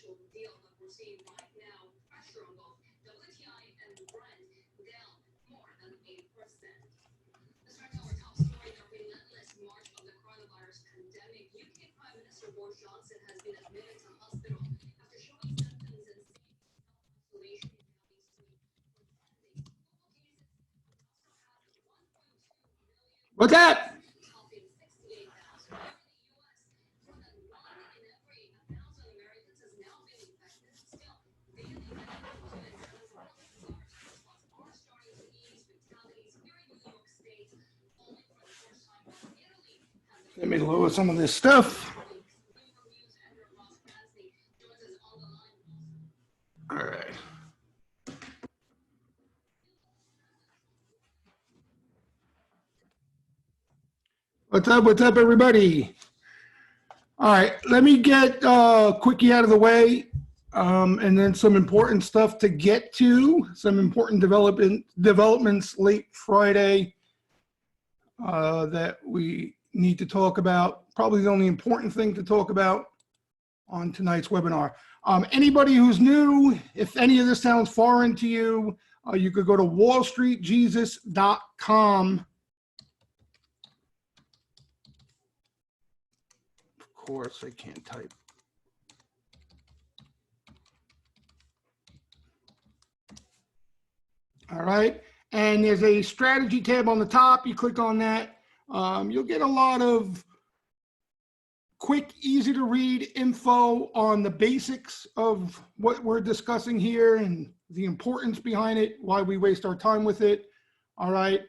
potential deal that we're seeing right now. Pressure on both WTI and Brent down more than 8%. Let's turn to our top story, the relentless march of the coronavirus pandemic. UK Prime Minister Boris Johnson has been admitted to hospital after showing symptoms and self-isolation. What's that? Let me lower some of this stuff. All right. What's up, everybody? All right, let me get quickie out of the way, and then some important stuff to get to, some important developments late Friday that we need to talk about. Probably the only important thing to talk about on tonight's webinar. Anybody who's new, if any of this sounds foreign to you, you could go to wallstreetjesus.com. Of course, I can't type. All right, and there's a strategy tab on the top. You click on that. You'll get a lot of quick, easy to read info on the basics of what we're discussing here and the importance behind it, why we waste our time with it. All right.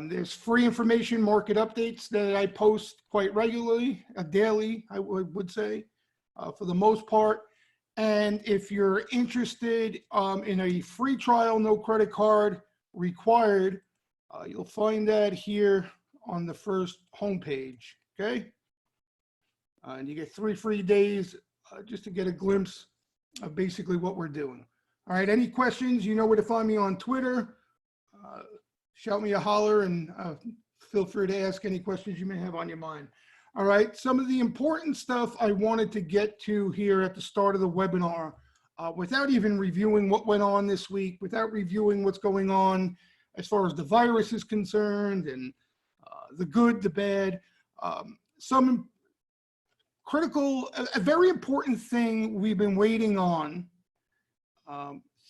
There's free information, market updates that I post quite regularly, daily, I would say, for the most part. And if you're interested in a free trial, no credit card required, you'll find that here on the first homepage, okay? And you get 3 free days just to get a glimpse of basically what we're doing. All right, any questions, you know where to find me on Twitter. Shout me a holler and feel free to ask any questions you may have on your mind. All right, some of the important stuff I wanted to get to here at the start of the webinar, without even reviewing what went on this week, without reviewing what's going on as far as the virus is concerned and the good, the bad, some critical, a very important thing we've been waiting on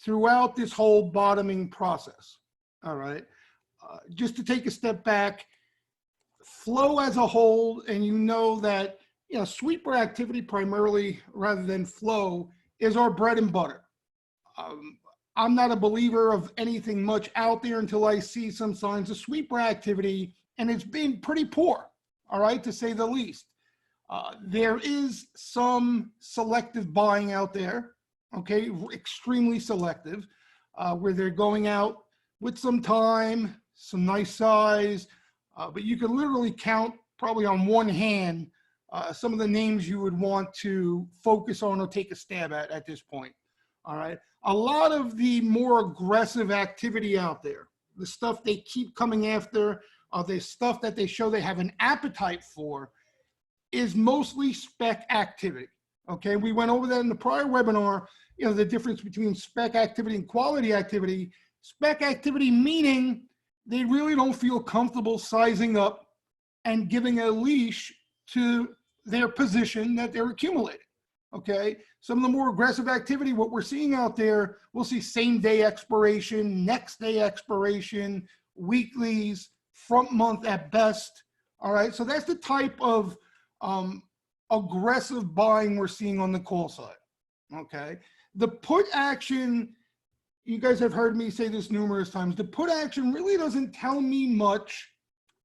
throughout this whole bottoming process, all right? Just to take a step back, flow as a whole, and you know that, you know, sweeper activity primarily rather than flow is our bread and butter. I'm not a believer of anything much out there until I see some signs of sweeper activity, and it's been pretty poor, all right, to say the least. There is some selective buying out there, okay, extremely selective, where they're going out with some time, some nice size, but you can literally count probably on one hand some of the names you would want to focus on or take a stab at this point, all right? A lot of the more aggressive activity out there, the stuff they keep coming after, the stuff that they show they have an appetite for, is mostly spec activity, okay? We went over that in the prior webinar, you know, the difference between spec activity and quality activity. Spec activity meaning they really don't feel comfortable sizing up and giving a leash to their position that they're accumulating, okay? Some of the more aggressive activity, what we're seeing out there, we'll see same day expiration, next day expiration, weeklies, front month at best, all right? So that's the type of aggressive buying we're seeing on the call side, okay? The put action, you guys have heard me say this numerous times, the put action really doesn't tell me much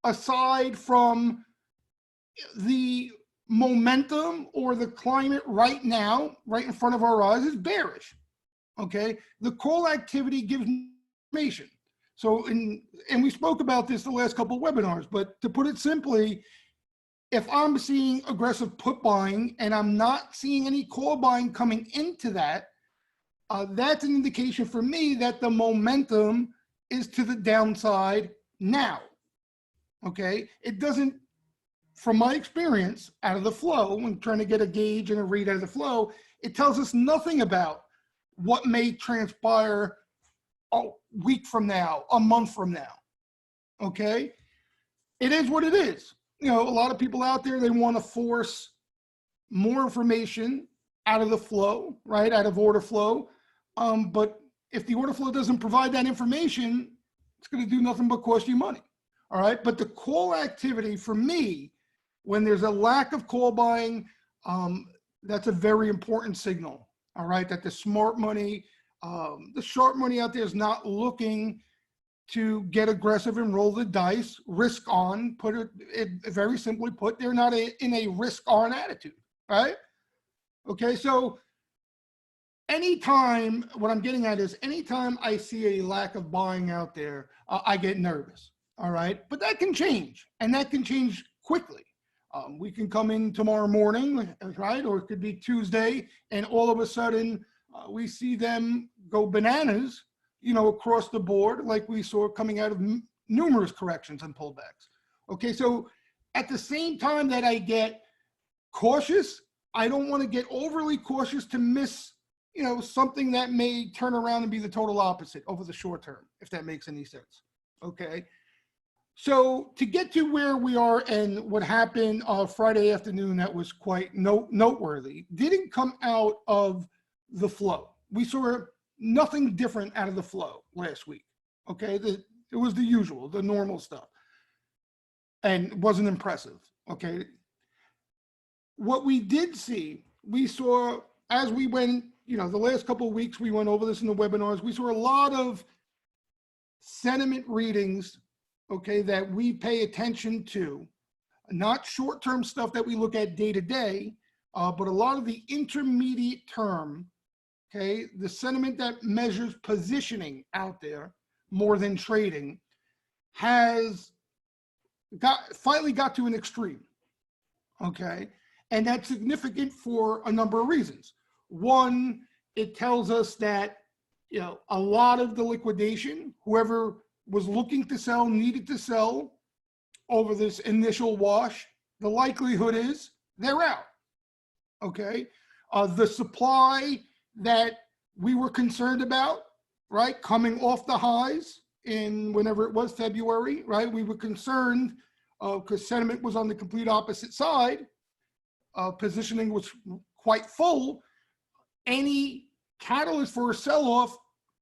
aside from the momentum or the climate right now, right in front of our eyes, is bearish, okay? The call activity gives information. So, and we spoke about this the last couple of webinars, but to put it simply, if I'm seeing aggressive put buying and I'm not seeing any call buying coming into that, that's an indication for me that the momentum is to the downside now, okay? It doesn't, from my experience out of the flow, when trying to get a gauge and a read out of the flow, It tells us nothing about what may transpire a week from now, a month from now. Okay? It is what it is. You know, a lot of people out there, they want to force more information out of the flow, right? Out of order flow. But if the order flow doesn't provide that information, it's going to do nothing but cost you money. All right. But the call activity for me, when there's a lack of call buying, that's a very important signal. All right. That the smart money, the sharp money out there is not looking to get aggressive and roll the dice, risk on, put it very simply put, they're not in a risk on attitude. Right. Okay. So anytime, what I'm getting at is anytime I see a lack of buying out there, I get nervous. All right. But that can change, and that can change quickly. We can come in tomorrow morning, right? Or it could be Tuesday, and all of a sudden we see them go bananas, you know, across the board, like we saw coming out of numerous corrections and pullbacks. Okay. So at the same time that I get cautious, I don't want to get overly cautious to miss, you know, something that may turn around and be the total opposite over the short term, if that makes any sense. Okay. So to get to where we are and what happened Friday afternoon that was quite noteworthy, didn't come out of the flow. We saw nothing different out of the flow last week. Okay. It was the usual, the normal stuff, and wasn't impressive. Okay. What we did see, we saw as we went, you know, the last couple of weeks, we went over this in the webinars, we saw a lot of sentiment readings, okay, that we pay attention to, not short-term stuff that we look at day to day, but a lot of the intermediate term, okay, the sentiment that measures positioning out there more than trading has finally got to an extreme, okay? And that's significant for a number of reasons. One, it tells us that, you know, a lot of the liquidation, whoever was looking to sell, needed to sell over this initial wash, the likelihood is they're out. Okay. The supply that we were concerned about, right, coming off the highs in whenever it was February, right, we were concerned because sentiment was on the complete opposite side. Positioning was quite full. Any catalyst for a sell-off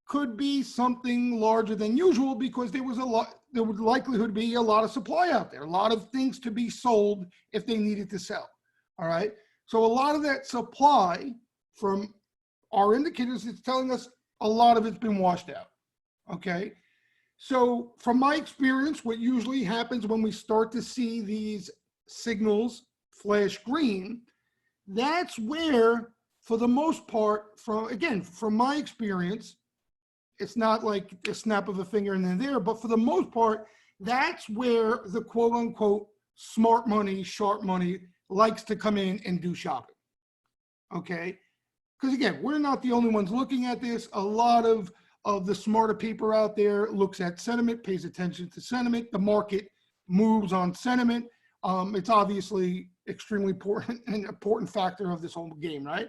could be something larger than usual because there would likelihood be a lot of supply out there, a lot of things to be sold if they needed to sell. All right. So a lot of that supply from our indicators is telling us a lot of it's been washed out. Okay. So from my experience, what usually happens when we start to see these signals flash green, that's where, for the most part, from my experience, it's not like a snap of a finger and then there, but for the most part, that's where the quote unquote smart money, sharp money likes to come in and do shopping. Okay. Because again, we're not the only ones looking at this. A lot of the smarter people out there looks at sentiment, pays attention to sentiment. The market moves on sentiment. It's obviously extremely important, an important factor of this whole game, right?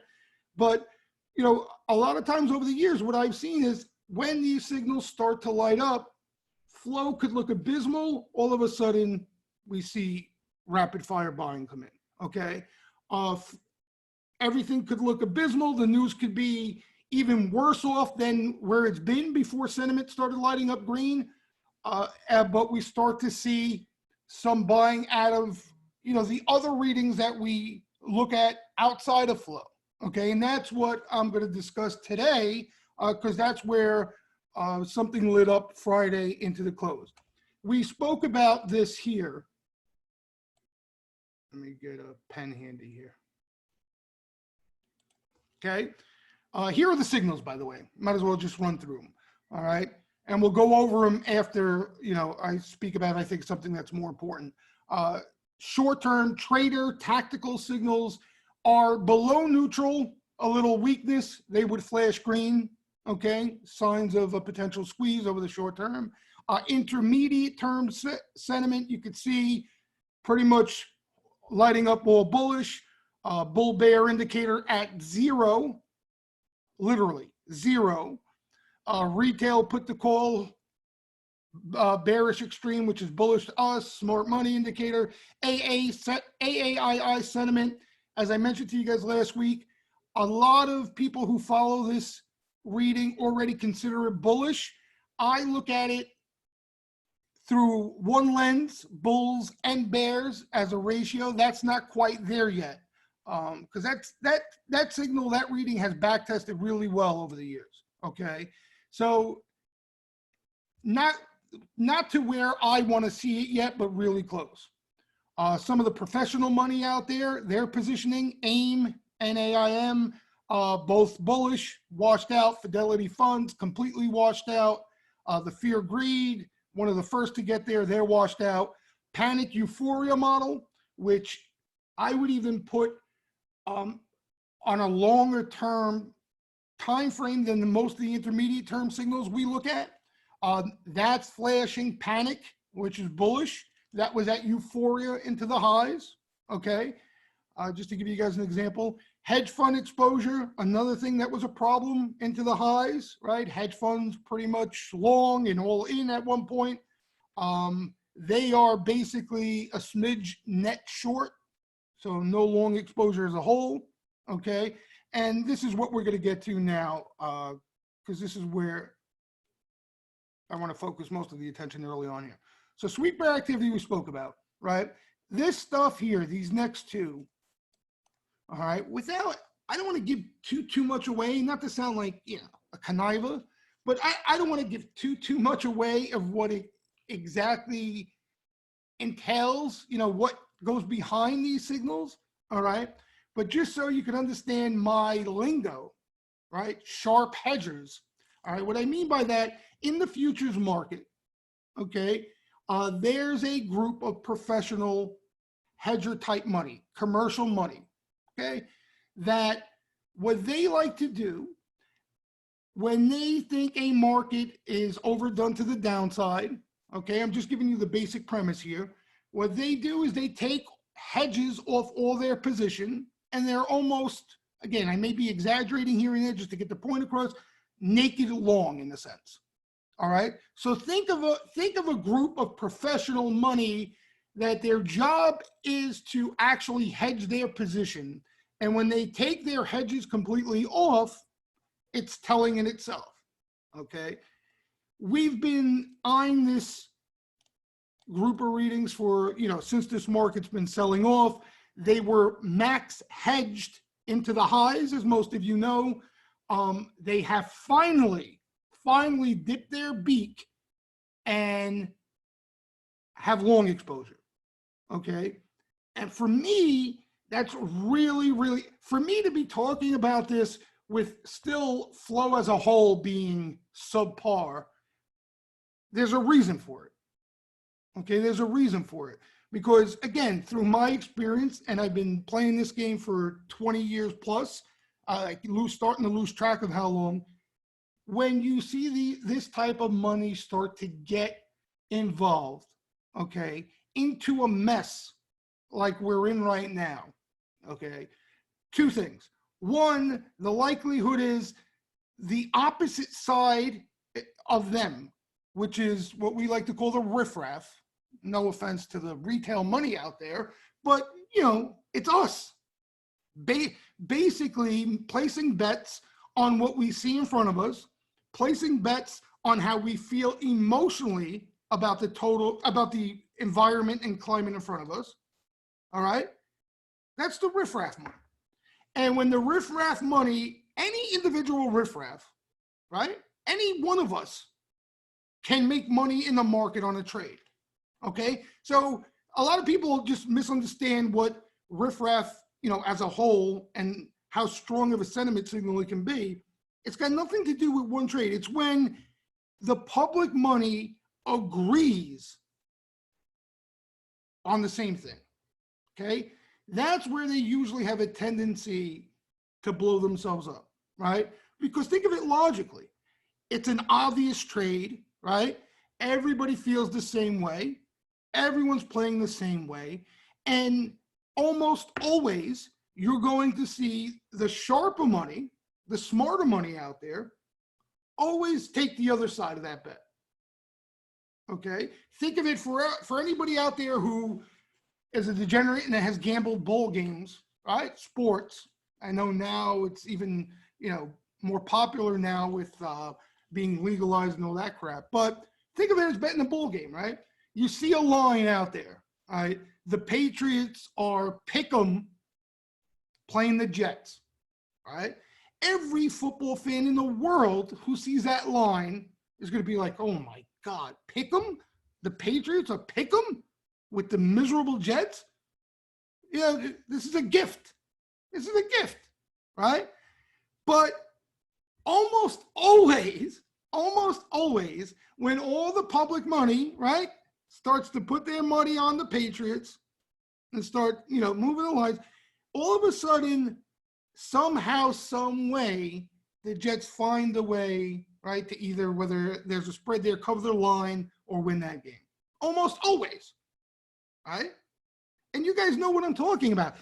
But, you know, a lot of times over the years, what I've seen is when these signals start to light up, flow could look abysmal. All of a sudden, we see rapid fire buying come in, okay? Everything could look abysmal. The news could be even worse off than where it's been before sentiment started lighting up green. But we start to see some buying out of, you know, the other readings that we look at outside of flow. Okay, and that's what I'm going to discuss today, because that's where something lit up Friday into the close. We spoke about this here. Let me get a pen handy here. Okay, here are the signals, by the way. Might as well just run through them. All right, and we'll go over them after, you know, I speak about, I think, something that's more important. Short-term trader tactical signals are below neutral, a little weakness, they would flash green, okay? Signs of a potential squeeze over the short term. Intermediate term sentiment, you could see pretty much lighting up all bullish. bull bear indicator at 0, literally 0. Retail put the call, bearish extreme, which is bullish to us. Smart money indicator. AAII sentiment, as I mentioned to you guys last week, a lot of people who follow this reading already consider it bullish. I look at it through one lens, bulls and bears as a ratio. That's not quite there yet, because that signal, that reading has back tested really well over the years. Okay, so not to where I want to see it yet, but really close. Some of the professional money out there, their positioning, AIM, NAIM, both bullish, washed out. Fidelity Funds, completely washed out. The Fear Greed, one of the first to get there, they're washed out. Panic Euphoria model, which I would even put on a longer term time frame than most of the intermediate term signals we look at. That's flashing panic, which is bullish. That was at euphoria into the highs. Okay, just to give you guys an example. Hedge fund exposure, another thing that was a problem into the highs, right? Hedge funds pretty much long and all in at one point. They are basically a smidge net short, so no long exposure as a whole. Okay, and this is what we're going to get to now, because this is where I want to focus most of the attention early on here. So sweep bear activity we spoke about, right? This stuff here, these next two, all right, I don't want to give too much away, not to sound like, a conniver, but I don't want to give too much away of what it exactly entails, what goes behind these signals, all right? But just so you can understand my lingo, right? Sharp hedgers, all right? What I mean by that, in the futures market, okay, there's a group of professional hedger type money, commercial money, okay, that what they like to do when they think a market is overdone to the downside, okay, I'm just giving you the basic premise here. What they do is they take hedges off all their position, and they're almost, again, I may be exaggerating here and there just to get the point across, naked long in a sense. All right. So think of a group of professional money that their job is to actually hedge their position. And when they take their hedges completely off, it's telling in itself. Okay. We've been eyeing this group of readings for, since this market's been selling off. They were max hedged into the highs, as most of you know. They have finally dip their beak and have long exposure, okay? And for me, that's really, for me to be talking about this with still flow as a whole being subpar, there's a reason for it, okay? There's a reason for it. Because again, through my experience, and I've been playing this game for 20 years plus, starting to lose track of how long, when you see this type of money start to get involved, okay, into a mess like we're in right now, okay, two things. One, the likelihood is the opposite side of them, which is what we like to call the riffraff. No offense to the retail money out there, but, it's us. Basically placing bets on what we see in front of us, placing bets on how we feel emotionally about the environment and climate in front of us. All right. That's the riffraff money. And when the riffraff money, any individual riffraff, right? Any one of us can make money in the market on a trade. Okay. So a lot of people just misunderstand what riffraff, as a whole and how strong of a sentiment signal it can be. It's got nothing to do with one trade. It's when the public money agrees on the same thing, okay? That's where they usually have a tendency to blow themselves up, right? Because think of it logically. It's an obvious trade, right? Everybody feels the same way. Everyone's playing the same way. And almost always, you're going to see the sharper money, the smarter money out there, always take the other side of that bet. Okay? Think of it for anybody out there who is a degenerate and has gambled bowl games, right? Sports. I know now it's even, more popular now with being legalized and all that crap. But think of it as betting a bowl game, right? You see a line out there, all right? The Patriots are pick'em playing the Jets, all right? Every football fan in the world who sees that line is going to be like, oh my God, pick'em? The Patriots are pick'em with the miserable Jets? This is a gift. This is a gift, right? But almost always, when all the public money, right, starts to put their money on the Patriots and start, moving the lines, all of a sudden, somehow, some way, the Jets find a way, right, to either, whether there's a spread there, cover their line or win that game. Almost always, right? And you guys know what I'm talking about.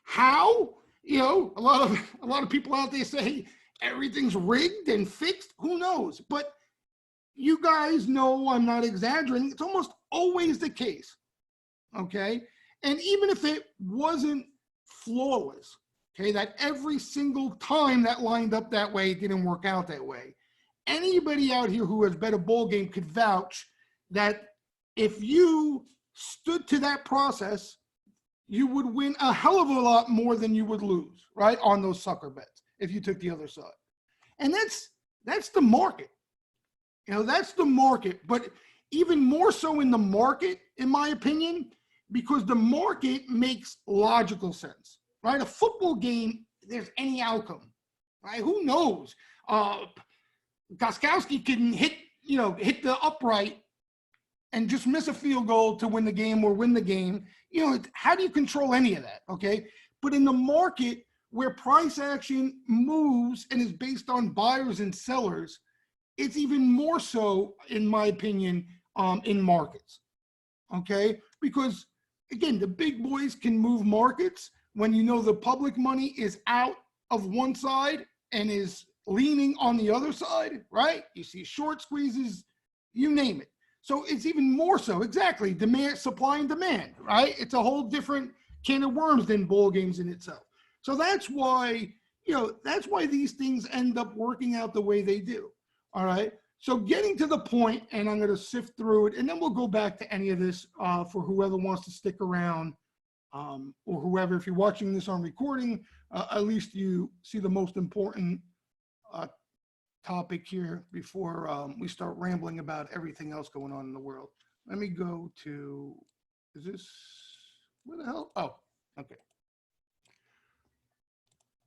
How? A lot of people out there say everything's rigged and fixed. Who knows? But you guys know I'm not exaggerating. It's almost always the case. Okay? And even if it wasn't flawless, okay, that every single time that lined up that way, it didn't work out that way. Anybody out here who has bet a bowl game could vouch that if you stood to that process, you would win a hell of a lot more than you would lose, right, on those sucker bets if you took the other side. And that's the market. That's the market. But even more so in the market, in my opinion, because the market makes logical sense, right? A football game, there's any outcome, right? Who knows? Gostkowski can hit the upright and just miss a field goal to win the game or win the game. How do you control any of that, okay? But in the market where price action moves and is based on buyers and sellers, it's even more so, in my opinion, in markets, okay? Because, again, the big boys can move markets when the public money is out of one side and is leaning on the other side, right? You see short squeezes, you name it. So it's even more so, exactly, demand, supply and demand, right? It's a whole different can of worms than bowl games in itself. So that's why, these things end up working out the way they do, all right? So getting to the point, and I'm going to sift through it, and then we'll go back to any of this for whoever wants to stick around, or whoever, if you're watching this on recording, at least you see the most important topic here before we start rambling about everything else going on in the world. Let me go to, where the hell? Oh, okay.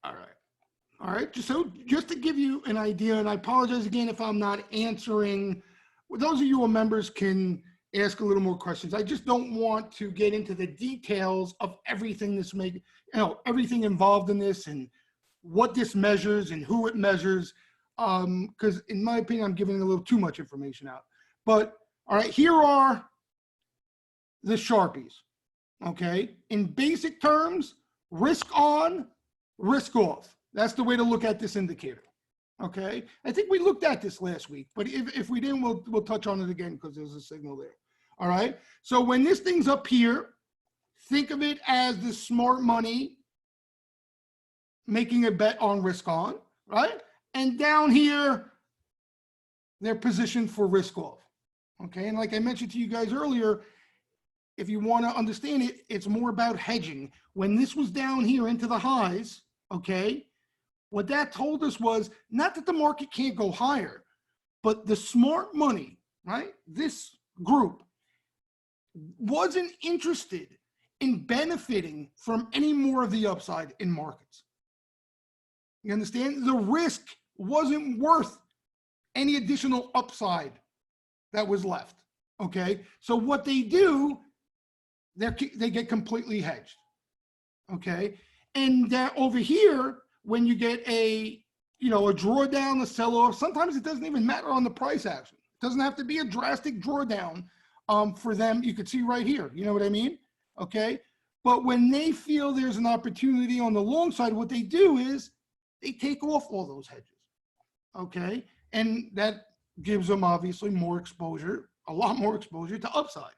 All right. Just to give you an idea, and I apologize again if I'm not answering. Those of you who are members can ask a little more questions. I just don't want to get into the details of everything everything involved in this and what this measures and who it measures. Because in my opinion, I'm giving a little too much information out. But all right, here are the Sharpies. Okay, in basic terms, risk on, risk off. That's the way to look at this indicator. Okay, I think we looked at this last week, but if we didn't, we'll touch on it again because there's a signal there. All right, so when this thing's up here, think of it as the smart money making a bet on risk on, right? And down here, they're positioned for risk off. Okay, and like I mentioned to you guys earlier, if you want to understand it, it's more about hedging. When this was down here into the highs, okay, what that told us was not that the market can't go higher, but the smart money, right, this group wasn't interested in benefiting from any more of the upside in markets. You understand? The risk wasn't worth any additional upside that was left, okay? So what they do, they get completely hedged, okay? And over here, when you get a drawdown, a sell-off, sometimes it doesn't even matter on the price action. It doesn't have to be a drastic drawdown for them. You could see right here, you know what I mean? Okay? But when they feel there's an opportunity on the long side, what they do is they take off all those hedges, okay? And that gives them obviously more exposure, a lot more exposure to upside,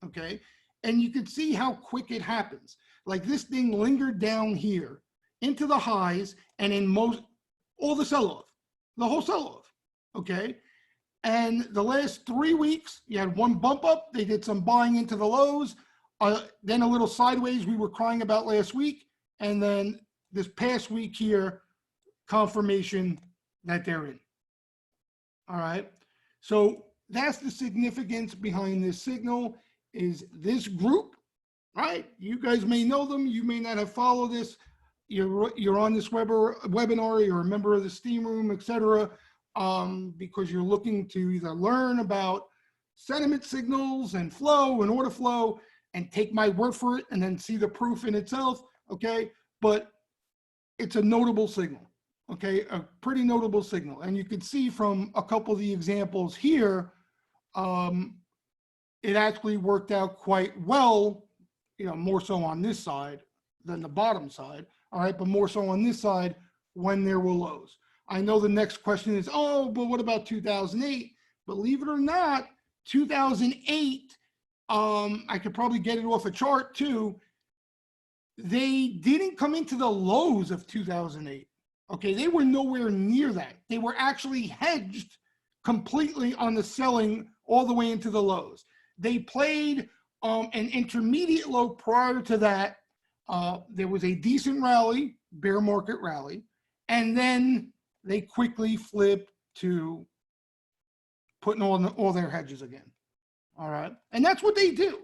okay? And you can see how quick it happens. Like this thing lingered down here into the highs and in all the sell-off, the whole sell-off, okay? And the last 3 weeks, you had one bump up, they did some buying into the lows, then a little sideways we were crying about last week, and then this past week here, confirmation that they're in. All right, so that's the significance behind this signal, is this group, right? You guys may know them, you may not have followed this, you're on this webinar, you're a member of the Steamroom, etc., because you're looking to either learn about sentiment signals and flow and order flow and take my word for it and then see the proof in itself, okay? But it's a notable signal, okay? A pretty notable signal. And you can see from a couple of the examples here, it actually worked out quite well, you know, more so on this side than the bottom side, all right? But more so on this side when there were lows. I know the next question is, oh, but what about 2008? Believe it or not, 2008, I could probably get it off a chart too. They didn't come into the lows of 2008. Okay, they were nowhere near that. They were actually hedged completely on the selling all the way into the lows. They played an intermediate low prior to that. There was a decent rally, bear market rally, and then they quickly flipped to putting on all their hedges again. All right. And that's what they do.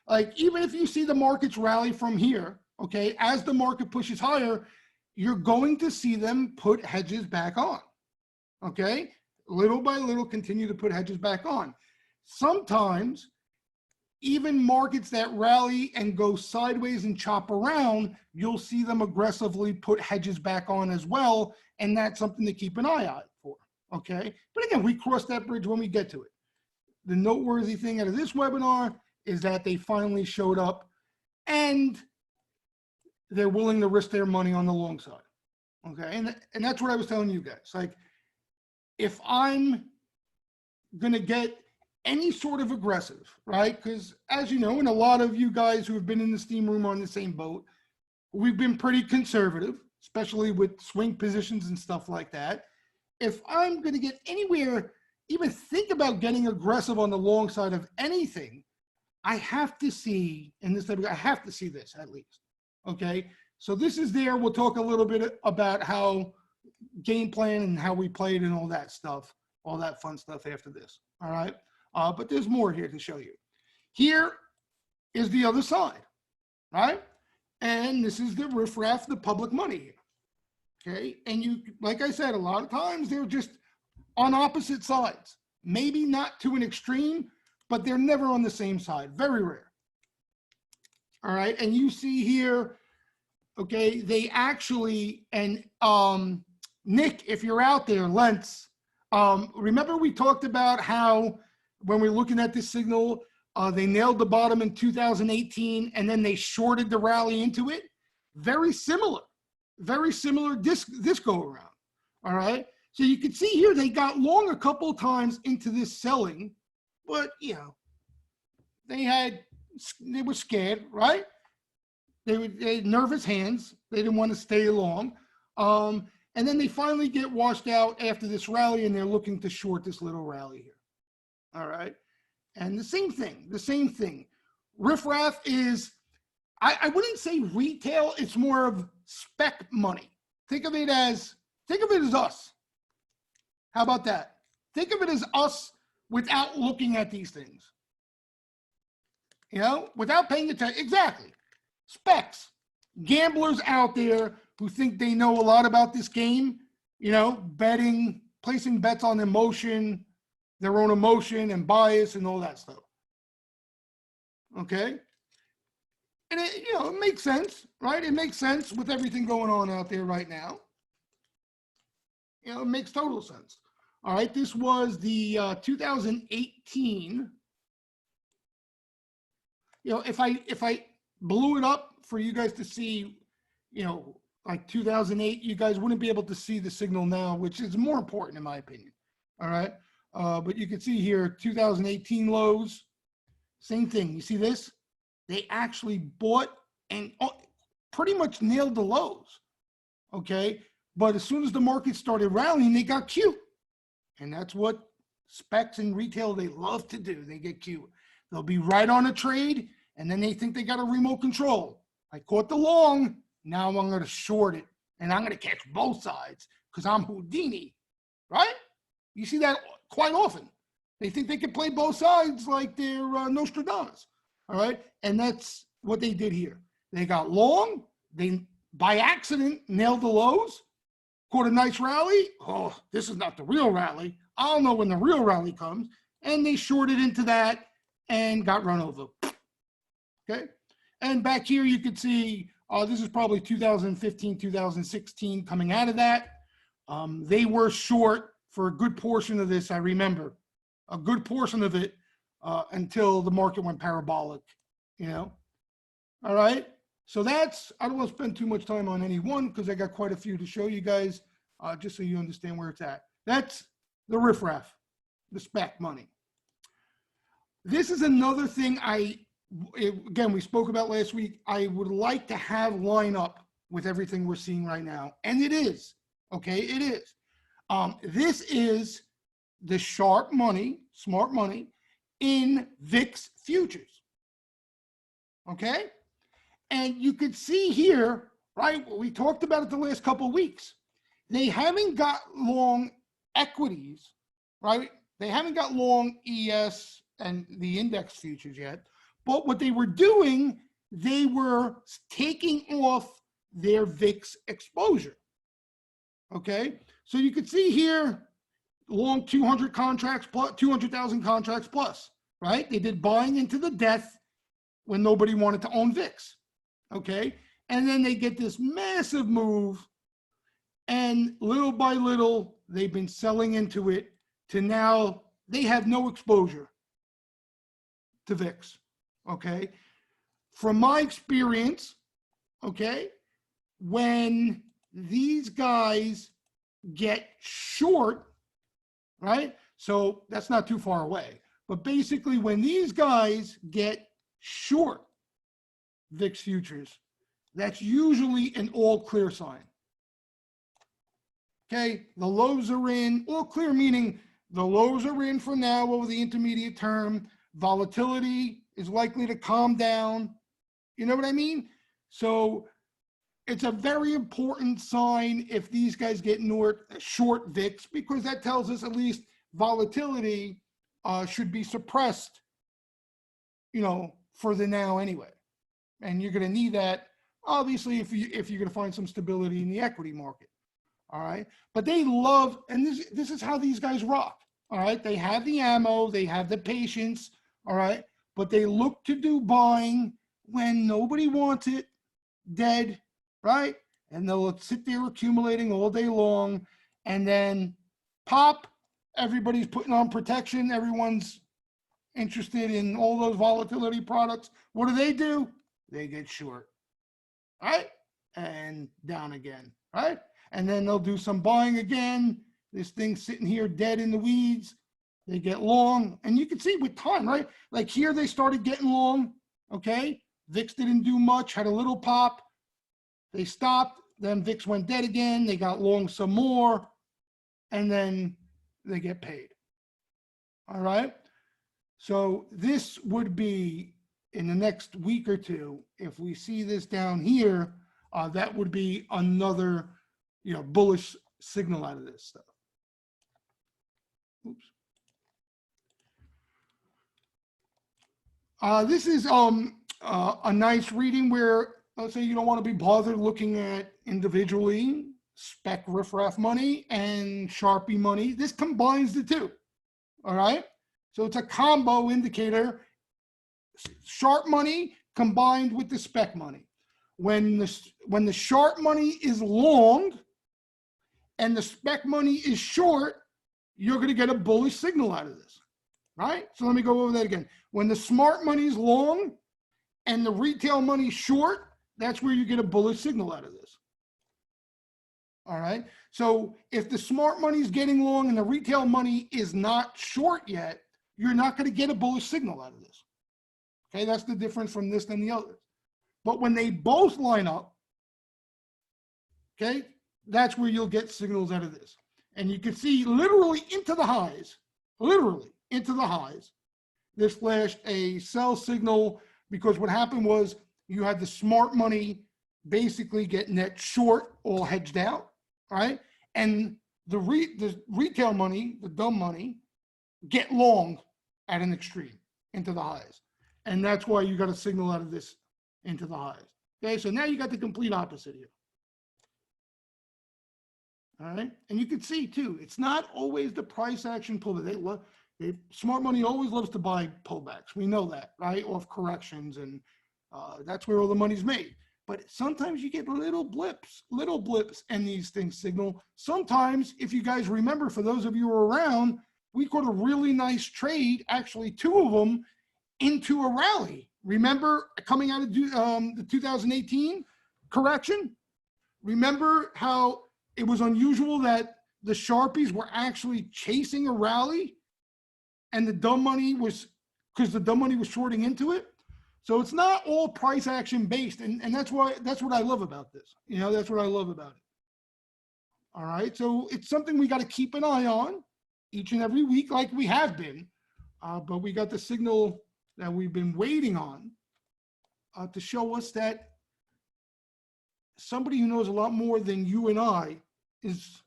Like, even if you see the markets rally from here, okay, as the market pushes higher, you're going to see them put hedges back on. Okay. Little by little, continue to put hedges back on. Sometimes, even markets that rally and go sideways and chop around, you'll see them aggressively put hedges back on as well. And that's something to keep an eye out for. Okay. But again, we cross that bridge when we get to it. The noteworthy thing out of this webinar is that they finally showed up and they're willing to risk their money on the long side. Okay. And that's what I was telling you guys. Like, if I'm going to get any sort of aggressive, right? Because as you know, and a lot of you guys who have been in the Steamroom are on the same boat, we've been pretty conservative, especially with swing positions and stuff like that. If I'm going to get anywhere, even think about getting aggressive on the long side of anything, I have to see, in this type of, I have to see this at least, okay? So this is there. We'll talk a little bit about how game plan and how we played and all that stuff, all that fun stuff after this, all right? But there's more here to show you. Here is the other side, right? And this is the riffraff, the public money here, okay? And you, like I said, a lot of times they're just on opposite sides, maybe not to an extreme, but they're never on the same side, very rare. All right, and you see here, okay, they actually, and Nick, if you're out there, Lentz, remember we talked about how when we're looking at this signal, they nailed the bottom in 2018 and then they shorted the rally into it? Very similar this go around, all right? So you can see here, they got long a couple of times into this selling, but you know, they were scared, right? They had nervous hands. They didn't want to stay long. And then they finally get washed out after this rally and they're looking to short this little rally here. All right. And the same thing. Riffraff is, I wouldn't say retail, it's more of spec money. Think of it as us. How about that? Think of it as us without looking at these things. You know, without paying attention. Exactly. Specs. Gamblers out there who think they know a lot about this game, you know, betting, placing bets on emotion, their own emotion and bias and all that stuff. Okay? And it, you know, it makes sense, right? It makes sense with everything going on out there right now. You know, it makes total sense. All right, this was the 2018. You know, if I blew it up for you guys to see, you know, like 2008, you guys wouldn't be able to see the signal now, which is more important in my opinion. All right. But you can see here, 2018 lows, same thing. You see this? They actually bought and pretty much nailed the lows. Okay. But as soon as the market started rallying, they got cute. And that's what specs and retail, they love to do. They get cute. They'll be right on a trade, and then they think they got a remote control. I caught the long, now I'm going to short it, and I'm going to catch both sides because I'm Houdini, right? You see that quite often. They think they can play both sides like they're Nostradamus, all right? And that's what they did here. They got long, they, by accident, nailed the lows, caught a nice rally. Oh, this is not the real rally. I don't know when the real rally comes. And they shorted into that and got run over. Okay. And back here, you could see, this is probably 2015, 2016 coming out of that. They were short for a good portion of this. I remember a good portion of it until the market went parabolic, you know? All right. So that's, I don't want to spend too much time on any one because I got quite a few to show you guys, just so you understand where it's at. That's the riffraff, the spec money. This is another thing again, we spoke about last week. I would like to have line up with everything we're seeing right now. And it is, okay, it is. This is the sharp money, smart money in VIX futures, okay? And you could see here, right, we talked about it the last couple of weeks. They haven't got long equities, right? They haven't got long ES and the index futures yet. But what they were doing, they were taking off their VIX exposure, okay? So you could see here, long 200 contracts plus, 200,000 contracts plus, right? They did buying into the death when nobody wanted to own VIX. Okay, and then they get this massive move, and little by little, they've been selling into it to now they have no exposure to VIX. Okay, from my experience, okay, when these guys get short, right? So that's not too far away, but basically, when these guys get short VIX futures, that's usually an all clear sign. Okay, the lows are in, all clear meaning the lows are in for now over the intermediate term. Volatility is likely to calm down. You know what I mean? So it's a very important sign if these guys get short VIX, because that tells us at least volatility should be suppressed, you know, for the now anyway. And you're going to need that, obviously, if you're going to find some stability in the equity market. All right. But they love, and this is how these guys rock. All right. They have the ammo, they have the patience. All right. But they look to do buying when nobody wants it, dead. Right. And they'll sit there accumulating all day long. And then pop, everybody's putting on protection. Everyone's interested in all those volatility products. What do? They get short, right? And down again, right? And then they'll do some buying again. This thing's sitting here dead in the weeds. They get long. And you can see with time, right? Like here, they started getting long, okay? VIX didn't do much, had a little pop. They stopped. Then VIX went dead again. They got long some more. And then they get paid, all right? So this would be, in the next week or two, if we see this down here, that would be another, you know, bullish signal out of this stuff. Oops. This is a nice reading where, let's say you don't want to be bothered looking at individually spec riffraff money and Sharpie money. This combines the two, all right? So it's a combo indicator. Sharp money combined with the spec money. When the sharp money is long and the spec money is short, you're going to get a bullish signal out of this, right? So let me go over that again. When the smart money is long and the retail money short, that's where you get a bullish signal out of this. All right. So if the smart money is getting long and the retail money is not short yet, you're not going to get a bullish signal out of this. Okay. That's the difference from this and the others. But when they both line up, okay, that's where you'll get signals out of this. And you can see literally into the highs, this flashed a sell signal because what happened was you had the smart money basically get net short, all hedged out, right? And the retail money, the dumb money, get long at an extreme into the highs. And that's why you got a signal out of this into the highs. Okay, so now you got the complete opposite here. All right, and you can see too, it's not always the price action pullback. Smart money always loves to buy pullbacks. We know that, right? Off corrections, and that's where all the money's made. But sometimes you get little blips, and these things signal. Sometimes, if you guys remember, for those of you who are around, we caught a really nice trade, actually 2 of them, into a rally. Remember coming out of the 2018 correction? Remember how it was unusual that the Sharpies were actually chasing a rally and the dumb money was, because the dumb money was shorting into it? So it's not all price action based. And that's what I love about this. You know, that's what I love about it. All right. So it's something we got to keep an eye on each and every week, like we have been. But we got the signal that we've been waiting on to show us that somebody who knows a lot more than you and I is,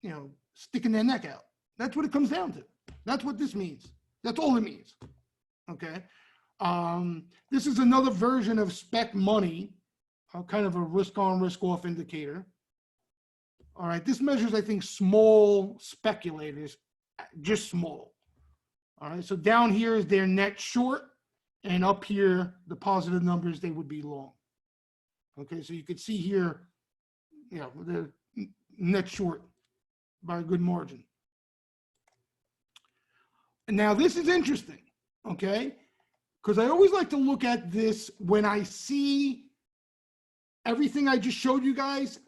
you know, sticking their neck out. That's what it comes down to. That's what this means. That's all it means. Okay. This is another version of spec money, kind of a risk on, risk off indicator. All right. This measures, I think, small speculators, just small. All right. So down here is their net short, and up here, the positive numbers, they would be long. Okay. So you could see here, you know, the net short by a good margin. And now this is interesting, okay? Because I always like to look at this when I see everything I just showed you guys,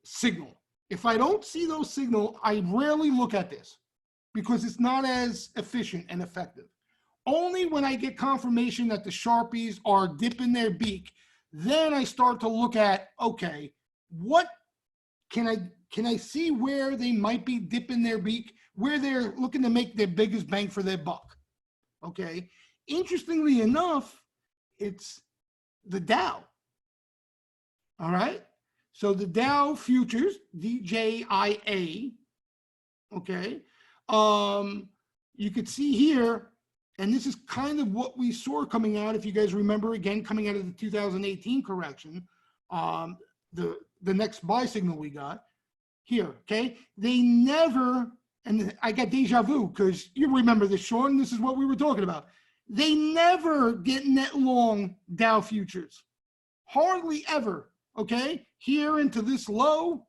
signal. If I don't see those signal, I rarely look at this because it's not as efficient and effective. Only when I get confirmation that the Sharpies are dipping their beak, then I start to look at, okay, what can I see where they might be dipping their beak, where they're looking to make their biggest bang for their buck. Okay. Interestingly enough, it's the Dow. All right. So the Dow Futures, DJIA. Okay. You could see here, and this is kind of what we saw coming out, if you guys remember, again, coming out of the 2018 correction, the next buy signal we got here, okay? They never, and I got deja vu because you remember this, Sean, this is what we were talking about. They never get net long Dow Futures. Hardly ever, okay? Here into this low,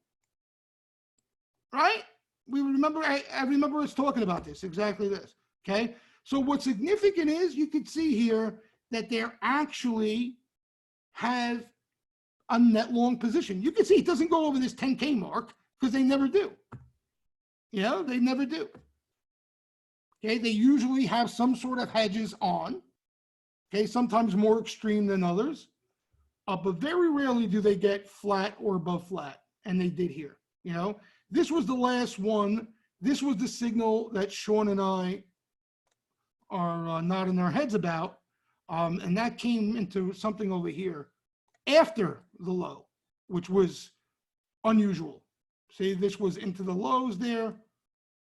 right? We remember, I remember us talking about this, exactly this, okay? So what's significant is you can see here that they're actually have a net long position. You can see it doesn't go over this 10K mark because they never do. You know, they never do. Okay, they usually have some sort of hedges on. Okay, sometimes more extreme than others. But very rarely do they get flat or above flat. And they did here. You know, this was the last one. This was the signal that Sean and I are nodding our heads about. And that came into something over here after the low, which was unusual. See, this was into the lows there,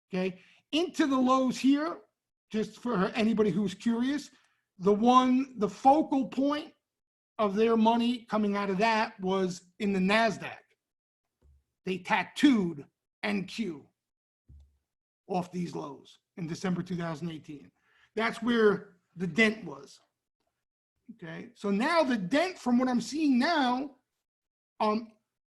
okay? Into the lows here, just for anybody who's curious, the focal point of their money coming out of that was in the NASDAQ. They tattooed NQ off these lows in December 2018. That's where the Dent was. Okay, so now the Dent, from what I'm seeing now,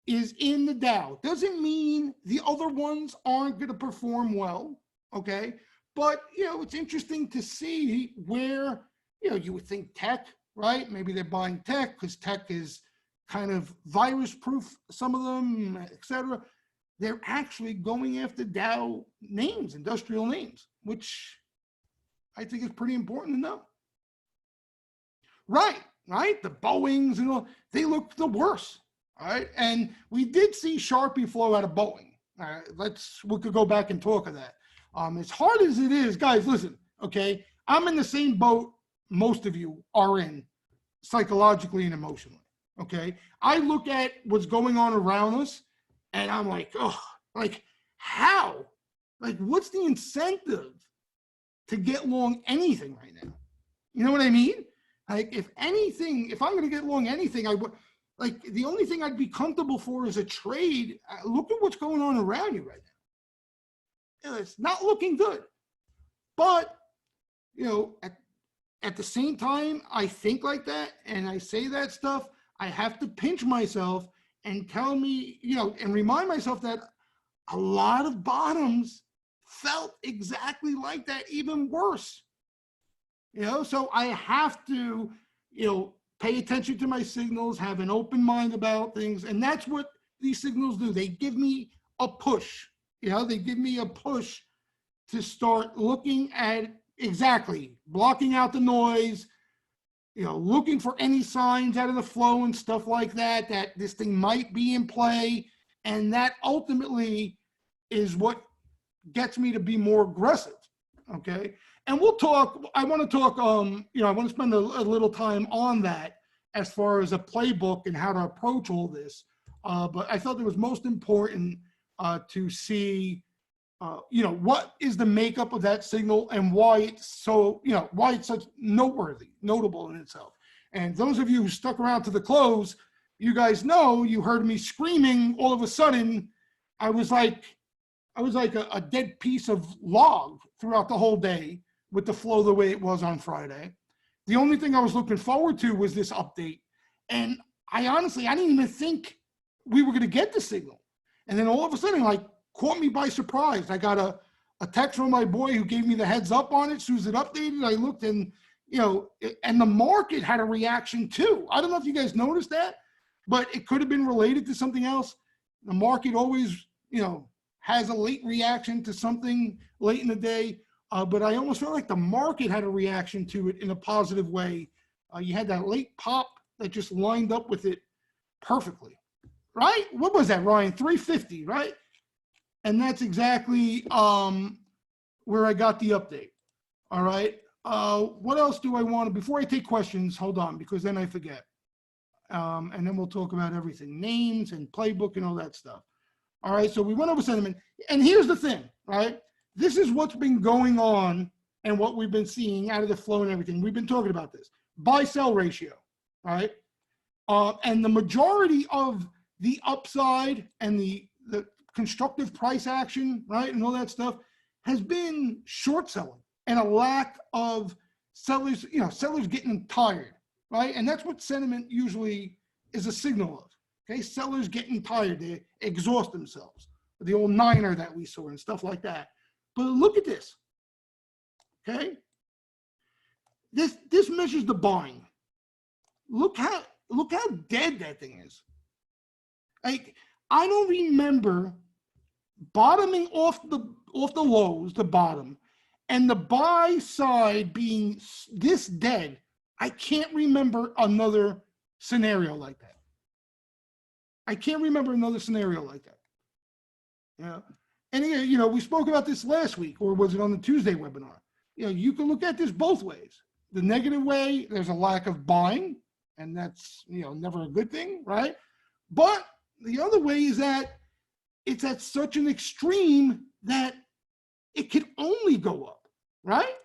is in the Dow. Doesn't mean the other ones aren't going to perform well, okay? But, you know, it's interesting to see where, you know, you would think tech, right? Maybe they're buying tech because tech is kind of virus proof, some of them, etc. They're actually going after Dow names, industrial names, which I think is pretty important to know. Right, right? The Boeings and all, they look the worst, all right? And we did see Sharpie flow out of Boeing. We could go back and talk of that. As hard as it is, guys, listen, okay? I'm in the same boat most of you are in psychologically and emotionally, okay? I look at what's going on around us and I'm like, oh, like how? Like what's the incentive to get long anything right now? You know what I mean? Like if anything, if I'm going to get long anything, I would like the only thing I'd be comfortable for is a trade. Look at what's going on around you right now. It's not looking good. But, you know, at the same time, I think like that and I say that stuff, I have to pinch myself and tell me, you know, and remind myself that a lot of bottoms felt exactly like that, even worse. You know, so I have to, you know, pay attention to my signals, have an open mind about things. And that's what these signals do. They give me a push, you know, they give me a push to start looking at exactly blocking out the noise, you know, looking for any signs out of the flow and stuff like that, that this thing might be in play. And that ultimately is what gets me to be more aggressive. Okay. And we'll talk, I want to talk, you know, I want to spend a little time on that as far as a playbook and how to approach all this. But I thought it was most important to see, you know, what is the makeup of that signal and why it's so, you know, why it's such notable in itself. And those of you who stuck around to the close, you guys know, you heard me screaming all of a sudden. I was like a dead piece of log throughout the whole day with the flow the way it was on Friday. The only thing I was looking forward to was this update. And I honestly, I didn't even think we were going to get the signal. And then all of a sudden, like, caught me by surprise. I got a text from my boy who gave me the heads up on it. As soon as it updated, I looked and, you know, and the market had a reaction too. I don't know if you guys noticed that, but it could have been related to something else. The market always, you know, has a late reaction to something late in the day. But I almost felt like the market had a reaction to it in a positive way. You had that late pop that just lined up with it perfectly, right? What was that, Ryan? 350, right? And that's exactly where I got the update. All right. What else do I want to, before I take questions, hold on, because then I forget. And then we'll talk about everything, names and playbook and all that stuff. All right. So we went over sentiment. And here's the thing, right? This is what's been going on and what we've been seeing out of the flow and everything. We've been talking about this. Buy-sell ratio, right? And the majority of the upside and the constructive price action, right, and all that stuff has been short selling and a lack of sellers, you know, sellers getting tired, right? And that's what sentiment usually is a signal of, okay? Sellers getting tired, they exhaust themselves. The old niner that we saw and stuff like that. But look at this, okay? This measures the buying. Look how dead that thing is. Like, I don't remember bottoming off the lows, the bottom, and the buy side being this dead. I can't remember another scenario like that. I can't remember another scenario like that. Yeah. And, you know, we spoke about this last week, or was it on the Tuesday webinar? You know, you can look at this both ways. The negative way, there's a lack of buying, and that's, you know, never a good thing, right? But the other way is that it's at such an extreme that it can only go up, right?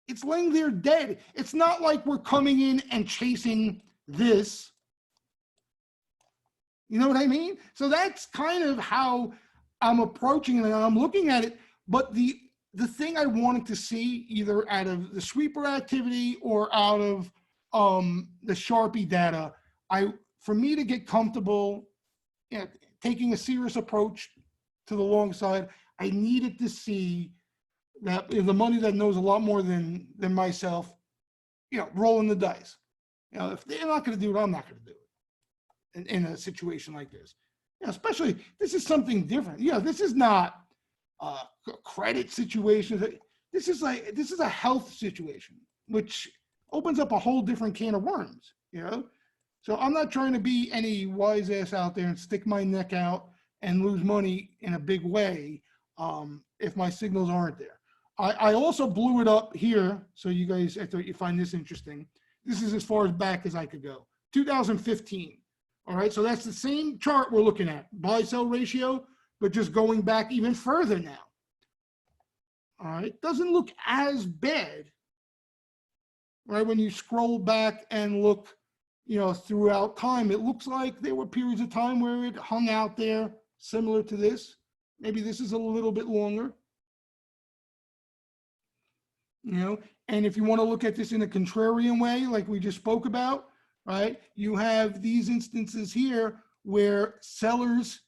It's laying there dead. It's not like we're coming in and chasing this. You know what I mean? So that's kind of how I'm approaching it and I'm looking at it. But the thing I wanted to see, either out of the sweeper activity or out of the Sharpie data, for me to get comfortable, you know, taking a serious approach to the long side, I needed to see that the money that knows a lot more than myself, rolling the dice. If they're not going to do it, I'm not going to do it in a situation like this. Especially, this is something different. This is not a credit situation. This is a health situation, which opens up a whole different can of worms, So I'm not trying to be any wise ass out there and stick my neck out and lose money in a big way if my signals aren't there. I also blew it up here, so you guys, I thought you find this interesting. This is as far as back as I could go. 2015. All right, so that's the same chart we're looking at, buy-sell ratio, but just going back even further now. All right, doesn't look as bad, right? When you scroll back and look, throughout time, it looks like there were periods of time where it hung out there similar to this. Maybe this is a little bit longer. And if you want to look at this in a contrarian way, like we just spoke about, right? You have these instances here where sellers,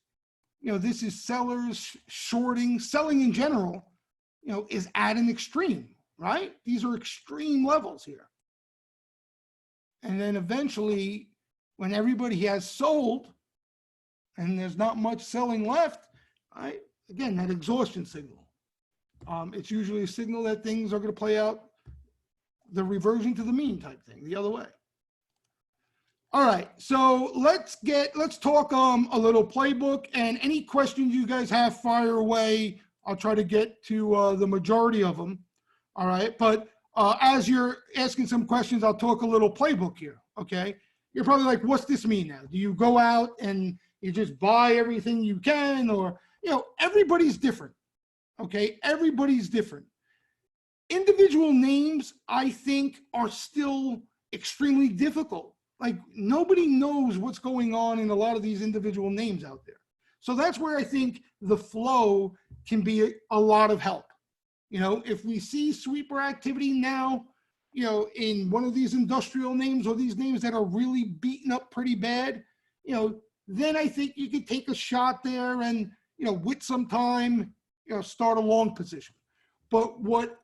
this is sellers shorting, selling in general, is at an extreme, right? These are extreme levels here. And then eventually, when everybody has sold and there's not much selling left, right? Again, that exhaustion signal. It's usually a signal that things are going to play out the reversion to the mean type thing, the other way. All right, so let's talk a little playbook, and any questions you guys have, fire away. I'll try to get to the majority of them. All right, but as you're asking some questions, I'll talk a little playbook here, okay? You're probably like, what's this mean now? Do you go out and you just buy everything you can, or, everybody's different, okay? Everybody's different. Individual names, I think, are still extremely difficult. Like, nobody knows what's going on in a lot of these individual names out there. So that's where I think the flow can be a lot of help. If we see sweeper activity now, in one of these industrial names or these names that are really beaten up pretty bad, then I think you could take a shot there and, with some time, start a long position. But what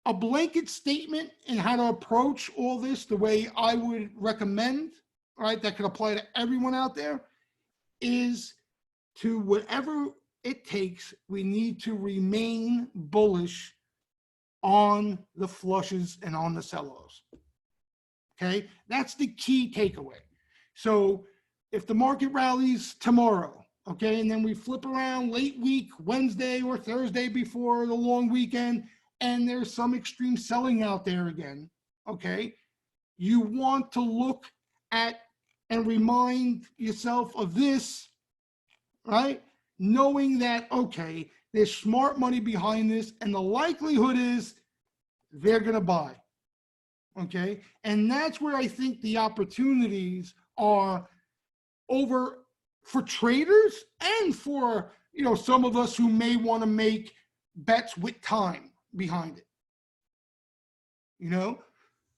a blanket statement in how to approach all this, the way I would recommend, right, that could apply to everyone out there, is to whatever it takes, we need to remain bullish on the flushes and on the sell-offs. Okay, that's the key takeaway. So if the market rallies tomorrow, okay, and then we flip around late week, Wednesday or Thursday before the long weekend, and there's some extreme selling out there again, okay, you want to look at and remind yourself of this, right? Knowing that, okay, there's smart money behind this, and the likelihood is they're going to buy, okay? And that's where I think the opportunities are over for traders and for, some of us who may want to make bets with time behind it,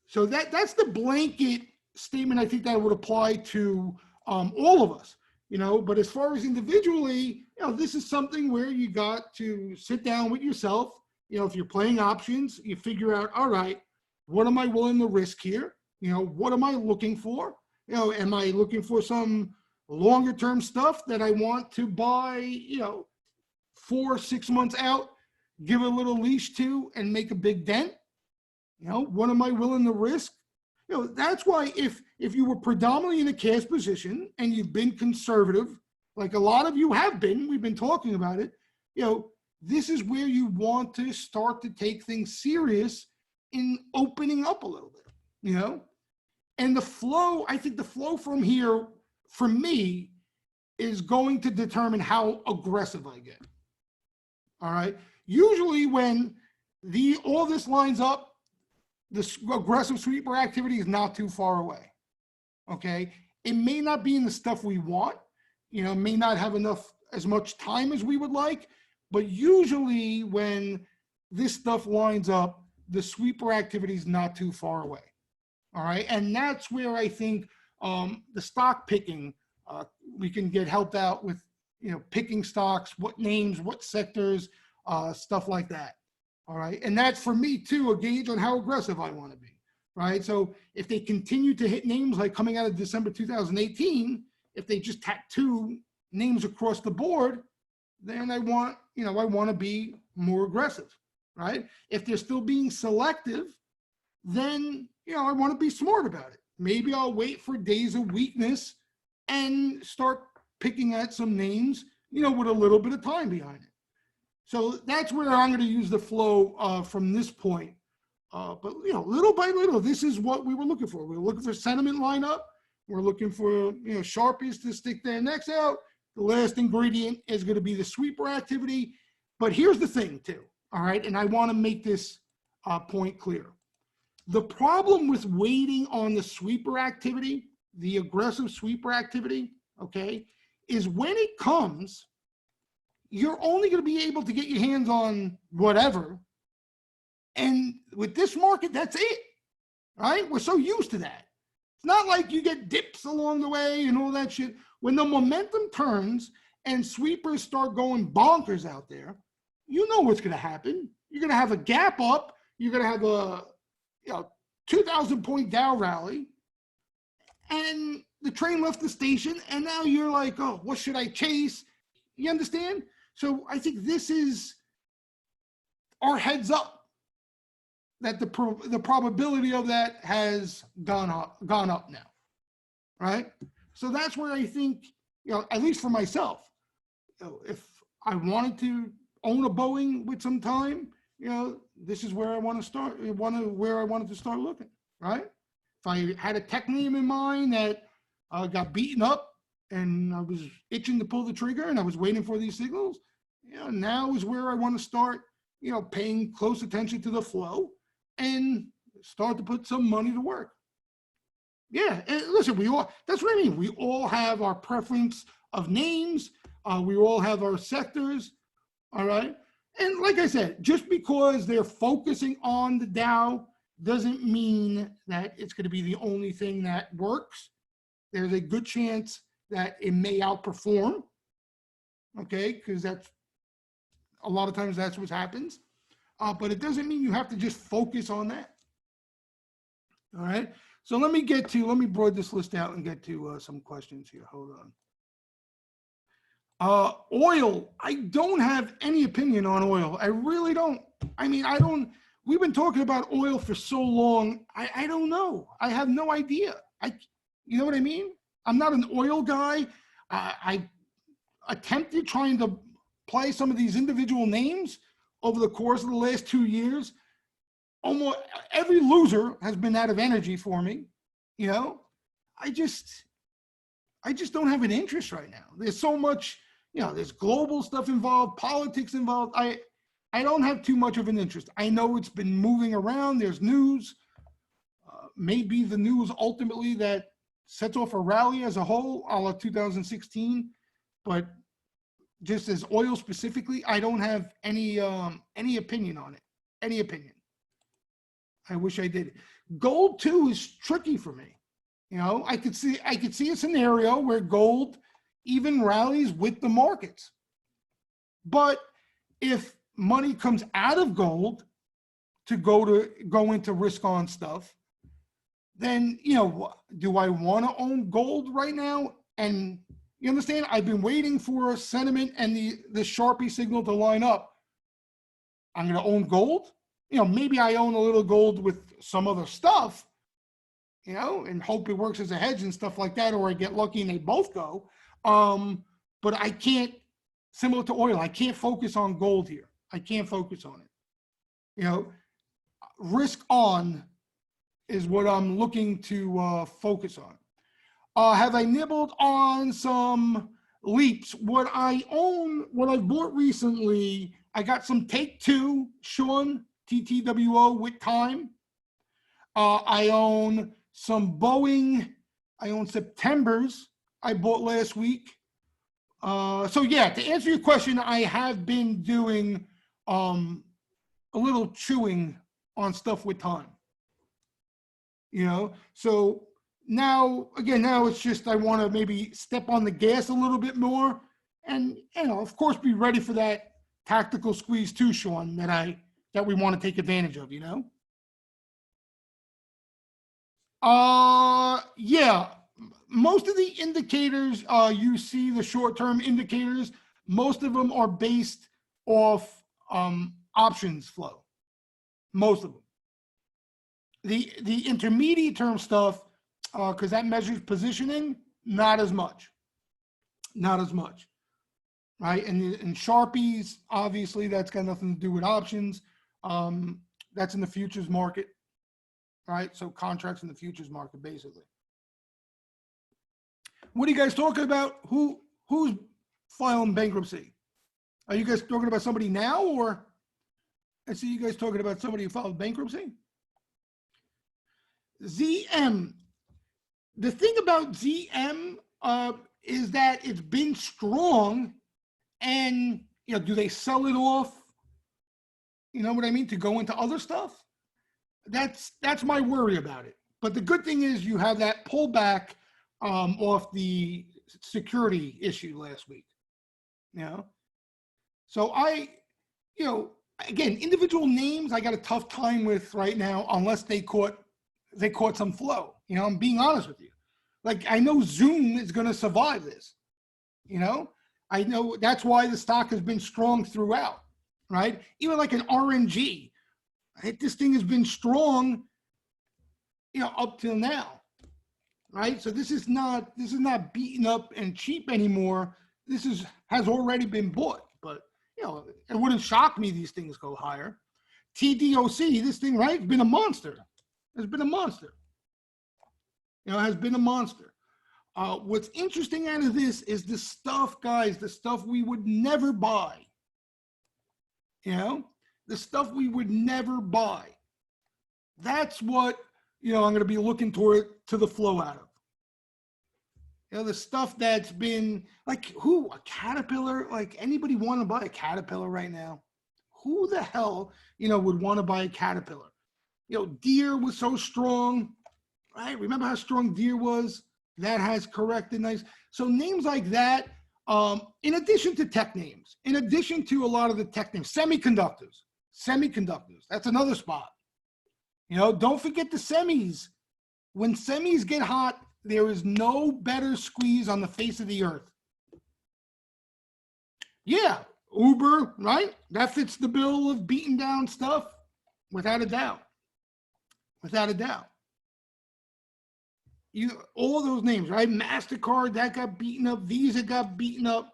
So that's the blanket statement I think that would apply to all of us, but as far as individually, this is something where you got to sit down with yourself. If you're playing options, you figure out, all right, what am I willing to risk here? What am I looking for? Am I looking for some longer term stuff that I want to buy, 4 or 6 months out, give a little leash to and make a big dent? What am I willing to risk? That's why if you were predominantly in a cash position and you've been conservative, like a lot of you have been, we've been talking about it, this is where you want to start to take things serious in opening up a little bit, And the flow, I think the flow from here, for me, is going to determine how aggressive I get. All right. Usually when all this lines up, the aggressive sweeper activity is not too far away. Okay. It may not be in the stuff we want, may not have as much time as we would like, but usually when this stuff lines up, the sweeper activity is not too far away. All right. And that's where I think the stock picking, we can get helped out with, picking stocks, what names, what sectors, stuff like that. All right. And that's for me too, a gauge on how aggressive I want to be. right? So if they continue to hit names like coming out of December 2018, if they just tattoo names across the board, then I want to be more aggressive, right? If they're still being selective, then, I want to be smart about it. Maybe I'll wait for days of weakness and start picking at some names, with a little bit of time behind it. So that's where I'm going to use the flow from this point. But, little by little, this is what we were looking for. We were looking for sentiment lineup. We're looking for, sharpies to stick their necks out. The last ingredient is going to be the sweeper activity. But here's the thing, too. All right. And I want to make this point clear. The problem with waiting on the sweeper activity, the aggressive sweeper activity, okay, is when it comes, you're only going to be able to get your hands on whatever. And with this market, that's it, right? We're so used to that. It's not like you get dips along the way and all that shit. When the momentum turns and sweepers start going bonkers out there, you know what's going to happen. You're going to have a gap up. You're going to have a 2,000-point Dow rally. And the train left the station. And now you're like, oh, what should I chase? You understand? So I think this is our heads up that the probability of that has gone up now, right? So that's where I think, at least for myself, if I wanted to own a Boeing with some time, this is where I want to start, where I wanted to start looking, right? If I had a tech name in mind that got beaten up and I was itching to pull the trigger and I was waiting for these signals, now is where I want to start, paying close attention to the flow and start to put some money to work. Yeah, and listen, that's what I mean. We all have our preference of names. We all have our sectors, all right? And like I said, just because they're focusing on the Dow doesn't mean that it's going to be the only thing that works. There's a good chance that it may outperform, okay? Because that's a lot of times that's what happens. But it doesn't mean you have to just focus on that. All right. So let me broaden this list out and get to some questions here. Hold on. Oil. I don't have any opinion on oil. I really don't. I mean, we've been talking about oil for so long. I don't know. I have no idea. You know what I mean? I'm not an oil guy. I attempted trying to play some of these individual names over the course of the last 2 years. Almost every loser has been out of energy for me. I just don't have an interest right now. There's so much, there's global stuff involved, politics involved. I don't have too much of an interest. I know it's been moving around. There's news. Maybe the news ultimately that sets off a rally as a whole, a la 2016. But just as oil specifically, I don't have any opinion on it. Any opinion. I wish I did. Gold too is tricky for me. I could see a scenario where gold even rallies with the markets. But if money comes out of gold to go into risk on stuff, then do I want to own gold right now? And you understand, I've been waiting for a sentiment and the Sharpie signal to line up. I'm going to own gold. Maybe I own a little gold with some other stuff, and hope it works as a hedge and stuff like that, or I get lucky and they both go. But I can't, similar to oil, I can't focus on gold here. I can't focus on it. Risk on is what I'm looking to focus on. Have I nibbled on some leaps? What I've bought recently, I got some Take Two, Sean, TTWO with time. I own some Boeing. I own September's I bought last week. So yeah, to answer your question, I have been doing a little chewing on stuff with time. So now it's just I want to maybe step on the gas a little bit more, and of course be ready for that tactical squeeze too, Sean, that we want to take advantage of. Yeah. Most of the indicators, you see the short-term indicators, most of them are based off options flow. Most of them. The intermediate term stuff, because that measures positioning, not as much. Not as much. Right? And Sharpies, obviously, that's got nothing to do with options. That's in the futures market. Right? So contracts in the futures market, basically. What are you guys talking about? Who's filing bankruptcy? Are you guys talking about somebody now, or I see you guys talking about somebody who filed bankruptcy? ZM. The thing about ZM is that it's been strong, and do they sell it off? You know what I mean? To go into other stuff? That's my worry about it. But the good thing is you have that pullback off the security issue last week. So again, individual names I got a tough time with right now unless they caught some flow. I'm being honest with you. Like, I know Zoom is going to survive this. I know that's why the stock has been strong throughout, right? Even like an RNG, right? This thing has been strong, up till now, right? So this is not beaten up and cheap anymore. This has already been bought, but it wouldn't shock me these things go higher. TDOC, this thing, right, has been a monster. It's been a monster. Has been a monster. What's interesting out of this is the stuff, guys, the stuff we would never buy. The stuff we would never buy. That's what, I'm going to be looking to the flow out of. The stuff that's been like, a Caterpillar, like anybody want to buy a Caterpillar right now? Who the hell, would want to buy a Caterpillar? Deere was so strong, right? Remember how strong Deere was? That has corrected nice. So names like that, in addition to tech names, in addition to a lot of the tech names, semiconductors, that's another spot. Don't forget the semis. When semis get hot, there is no better squeeze on the face of the earth. Yeah, Uber, right? That fits the bill of beaten down stuff, without a doubt. Without a doubt. All those names, right? MasterCard, that got beaten up. Visa got beaten up.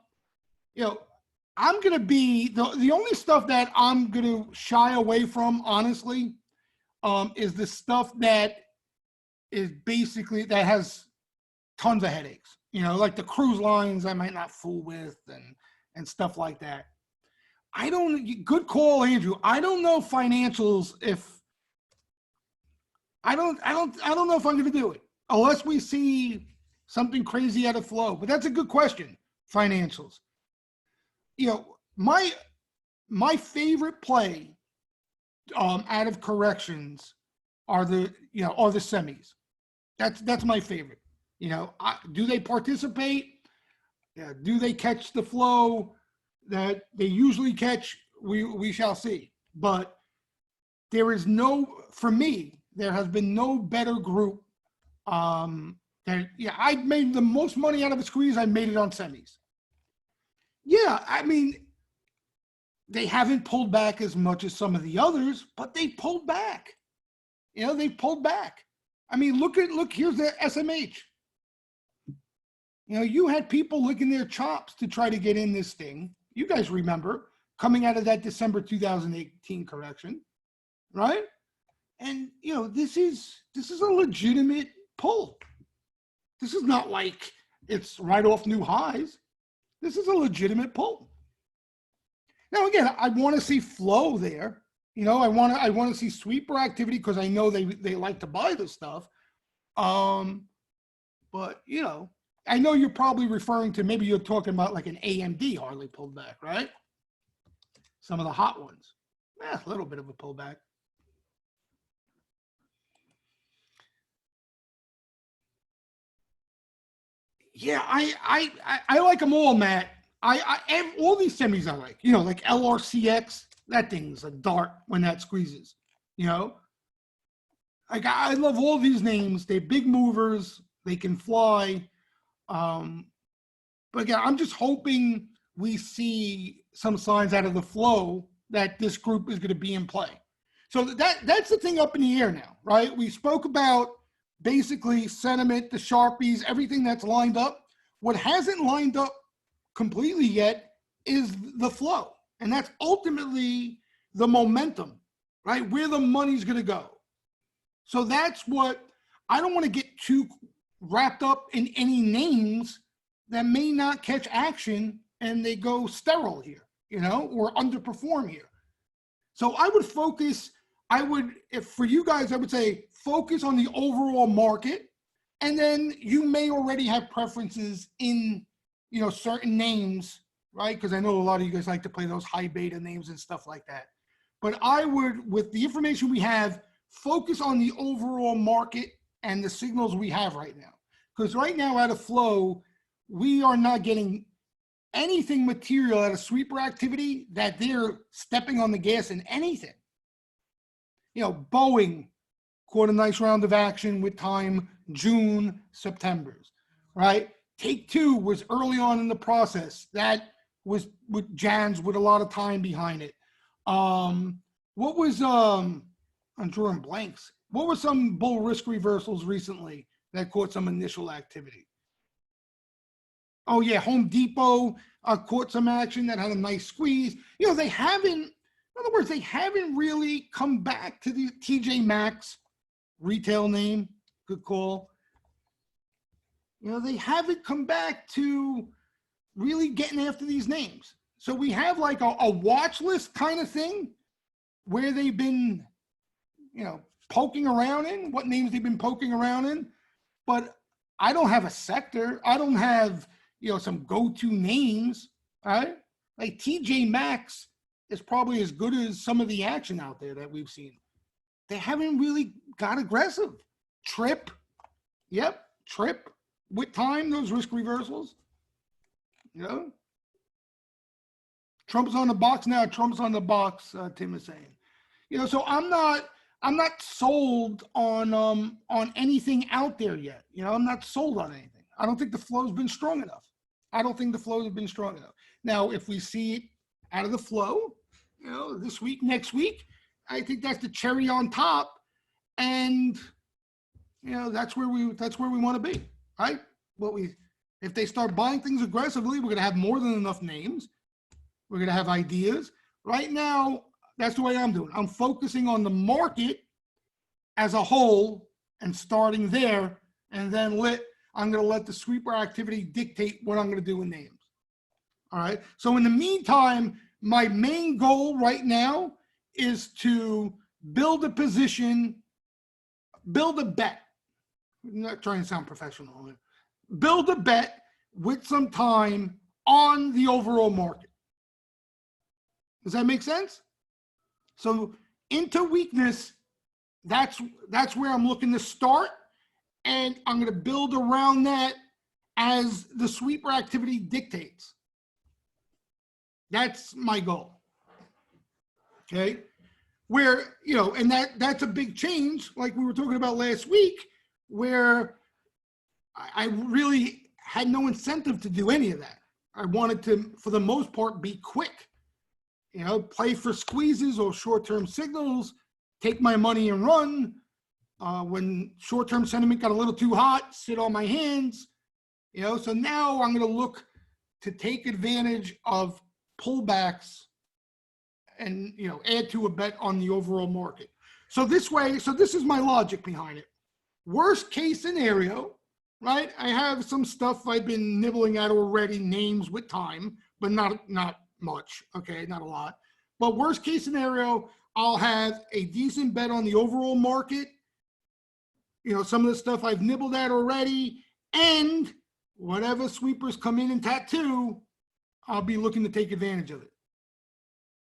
I'm going to be, the only stuff that I'm going to shy away from, honestly, is the stuff that is basically, that has tons of headaches. Like the cruise lines I might not fool with and stuff like that. Good call, Andrew. I don't know financials I don't know if I'm going to do it unless we see something crazy out of flow. But that's a good question. Financials. My favorite play out of corrections are the semis. That's my favorite. Do they participate? Yeah. Do they catch the flow that they usually catch? We shall see. But for me, there has been no better group. I made the most money out of a squeeze. I made it on semis. Yeah, I mean, they haven't pulled back as much as some of the others, but they pulled back. They pulled back. I mean, look, here's the SMH. You had people licking their chops to try to get in this thing. You guys remember coming out of that December 2018 correction, right? And this is a legitimate pull. This is not like it's right off new highs. This is a legitimate pull. Now again, I want to see flow there. I want to see sweeper activity because I know they like to buy this stuff. But I know you're probably referring to, maybe you're talking about like an AMD hardly pulled back, right? Some of the hot ones. A little bit of a pullback. Yeah, I like them all, Matt. I all these semis I like. Like LRCX, that thing's a dart when that squeezes. Like I love all these names. They're big movers. They can fly. But again, I'm just hoping we see some signs out of the flow that this group is going to be in play. So that's the thing up in the air now, right? We spoke about basically sentiment, the Sharpies, everything that's lined up. What hasn't lined up completely yet is the flow. And that's ultimately the momentum, right? Where the money's going to go. So that's what I don't want to get too wrapped up in any names that may not catch action and they go sterile here, or underperform here. So I would focus, if for you guys, I would say focus on the overall market. And then you may already have preferences in, certain names, right? Because I know a lot of you guys like to play those high beta names and stuff like that. But I would, with the information we have, focus on the overall market and the signals we have right now. Because right now out of flow, we are not getting anything material out of sweeper activity that they're stepping on the gas in anything. Boeing caught a nice round of action with time, June, September's, right? Take Two was early on in the process. That was with Jan's with a lot of time behind it. What was, I'm drawing blanks. What were some bull risk reversals recently that caught some initial activity? Oh yeah, Home Depot caught some action that had a nice squeeze. They haven't, in other words, they haven't really come back to the TJ Maxx retail name. Good call. They haven't come back to really getting after these names. So we have like a watch list kind of thing where they've been, poking around in, what names they've been poking around in. But I don't have a sector. I don't have, some go-to names, right? Like TJ Maxx is probably as good as some of the action out there that we've seen. They haven't really got aggressive. Trip. With time, those risk reversals. Trump's on the box now. Trump's on the box, Tim is saying. So I'm not sold on anything out there yet. I'm not sold on anything. I don't think the flow's been strong enough. Now, if we see it out of the flow, this week, next week, I think that's the cherry on top. And, that's where we want to be, right? If they start buying things aggressively, we're going to have more than enough names. We're going to have ideas. Right now, that's the way I'm doing. I'm focusing on the market as a whole and starting there, and then I'm going to let the sweeper activity dictate what I'm going to do with names. All right. So in the meantime, my main goal right now is to build a position, build a bet. I'm not trying to sound professional. Build a bet with some time on the overall market. Does that make sense? So into weakness, that's where I'm looking to start, and I'm going to build around that as the sweeper activity dictates. That's my goal. Okay, where and that's a big change, like we were talking about last week, where I really had no incentive to do any of that. I wanted to, for the most part, be quick. Play for squeezes or short-term signals, take my money and run. When short-term sentiment got a little too hot, sit on my hands. So now I'm going to look to take advantage of pullbacks and, add to a bet on the overall market. So this is my logic behind it. Worst case scenario, right? I have some stuff I've been nibbling at already, names with time, but not much, okay, not a lot. But worst case scenario, I'll have a decent bet on the overall market. Some of the stuff I've nibbled at already, and whatever sweepers come in and tattoo, I'll be looking to take advantage of it.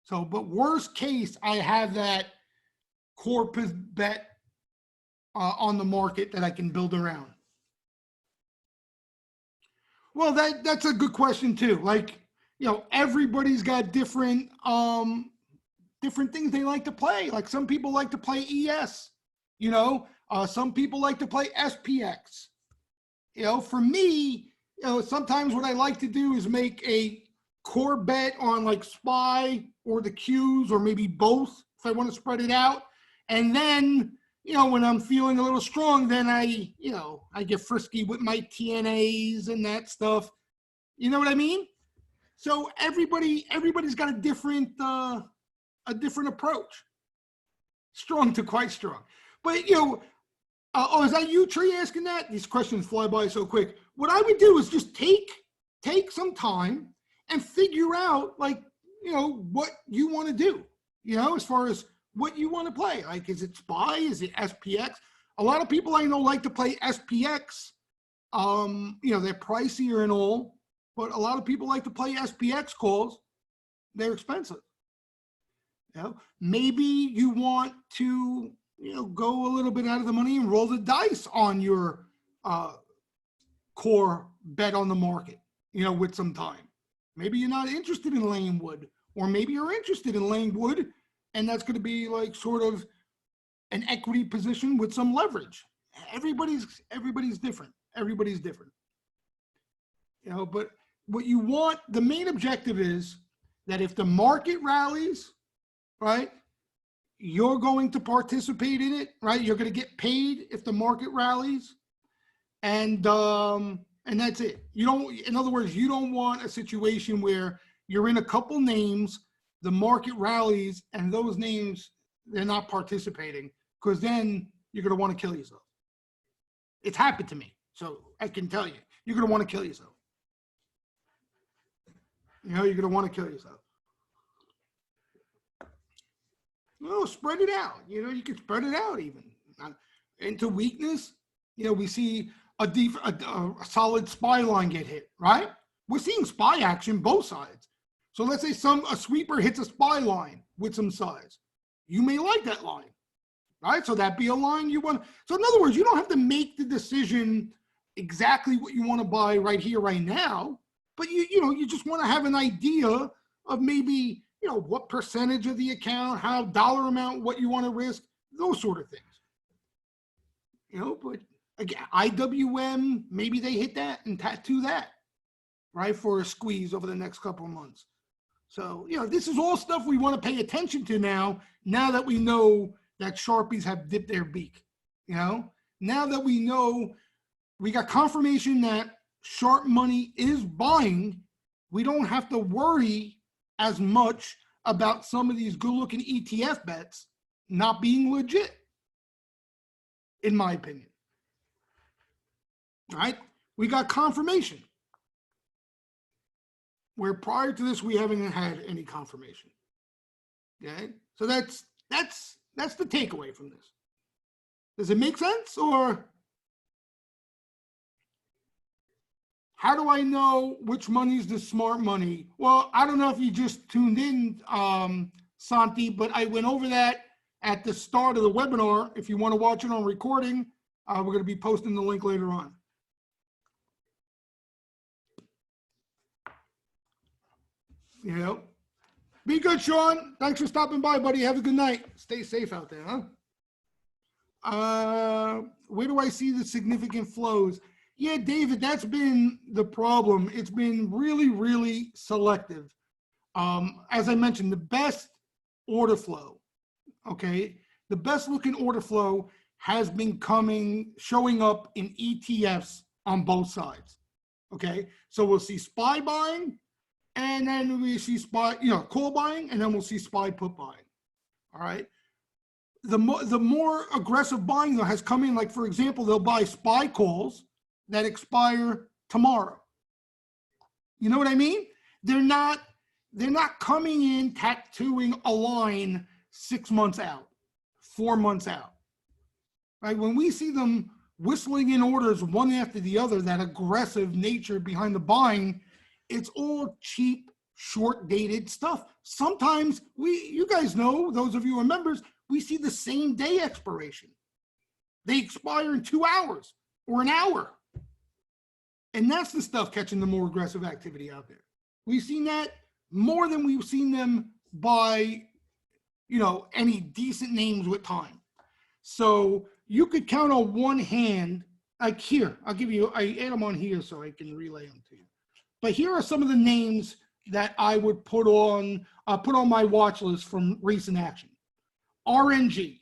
So, but worst case, I have that core bet on the market that I can build around. Well, that's a good question too. Like, everybody's got different things they like to play. Like some people like to play ES. Some people like to play SPX. For me, sometimes what I like to do is make a core bet on like SPY or the Qs or maybe both if I want to spread it out. And then, when I'm feeling a little strong, then I get frisky with my TNAs and that stuff. You know what I mean? So everybody's got a different approach. Strong to quite strong. But, is that you, Tree, asking that? These questions fly by so quick. What I would do is just take some time and figure out, like, what you want to do, as far as what you want to play. Like, is it SPY? Is it SPX? A lot of people I know like to play SPX. They're pricier and all, but a lot of people like to play SPX calls. They're expensive. Maybe you want to, go a little bit out of the money and roll the dice on your core bet on the market, with some time. Maybe you're not interested in laying wood, or maybe you're interested in laying wood, and that's going to be like sort of an equity position with some leverage. Everybody's different. Everybody's different. But what you want, the main objective is that if the market rallies, right, you're going to participate in it, right? You're going to get paid if the market rallies, and that's it. In other words, you don't want a situation where you're in a couple names, the market rallies, and those names, they're not participating, because then you're going to want to kill yourself. It's happened to me, so I can tell you, you're going to want to kill yourself. You're going to want to kill yourself. No, spread it out. You can spread it out even into weakness. We see a solid SPY line get hit, right? We're seeing SPY action both sides. So let's say a sweeper hits a SPY line with some size. You may like that line, right? So that'd be a line you want. So in other words, you don't have to make the decision exactly what you want to buy right here, right now, but you just want to have an idea of maybe, what percentage of the account, how dollar amount, what you want to risk, those sort of things. But again, IWM, maybe they hit that and tattoo that, right, for a squeeze over the next couple of months. So, this is all stuff we want to pay attention to now that we know that Sharpies have dipped their beak. Now that we know, we got confirmation that sharp money is buying, we don't have to worry as much about some of these good-looking ETF bets not being legit, in my opinion. All right? We got confirmation, where prior to this, we haven't had any confirmation. Okay? So that's the takeaway from this. Does it make sense, or how do I know which money is the smart money? Well, I don't know if you just tuned in, Santi, but I went over that at the start of the webinar. If you want to watch it on recording, we're going to be posting the link later on. Be good, Sean. Thanks for stopping by, buddy. Have a good night. Stay safe out there, huh? Where do I see the significant flows? Yeah, David, that's been the problem. It's been really, really selective. As I mentioned, the best order flow, okay? The best looking order flow has been showing up in ETFs on both sides, okay? So we'll see SPY buying, and then we see SPY, call buying, and then we'll see SPY put buying, all right? The more aggressive buying, though, has come in, like, for example, they'll buy SPY calls that expire tomorrow. You know what I mean? They're not coming in tattooing a line 6 months out, 4 months out. Right? When we see them whistling in orders one after the other, that aggressive nature behind the buying, it's all cheap, short-dated stuff. Sometimes you guys know, those of you who are members, we see the same day expiration. They expire in 2 hours or an hour. And that's the stuff catching the more aggressive activity out there. We've seen that more than we've seen them buy, any decent names with time. So you could count on one hand, like here, I add them on here so I can relay them to you. But here are some of the names that I would put on my watch list from recent action. RNG,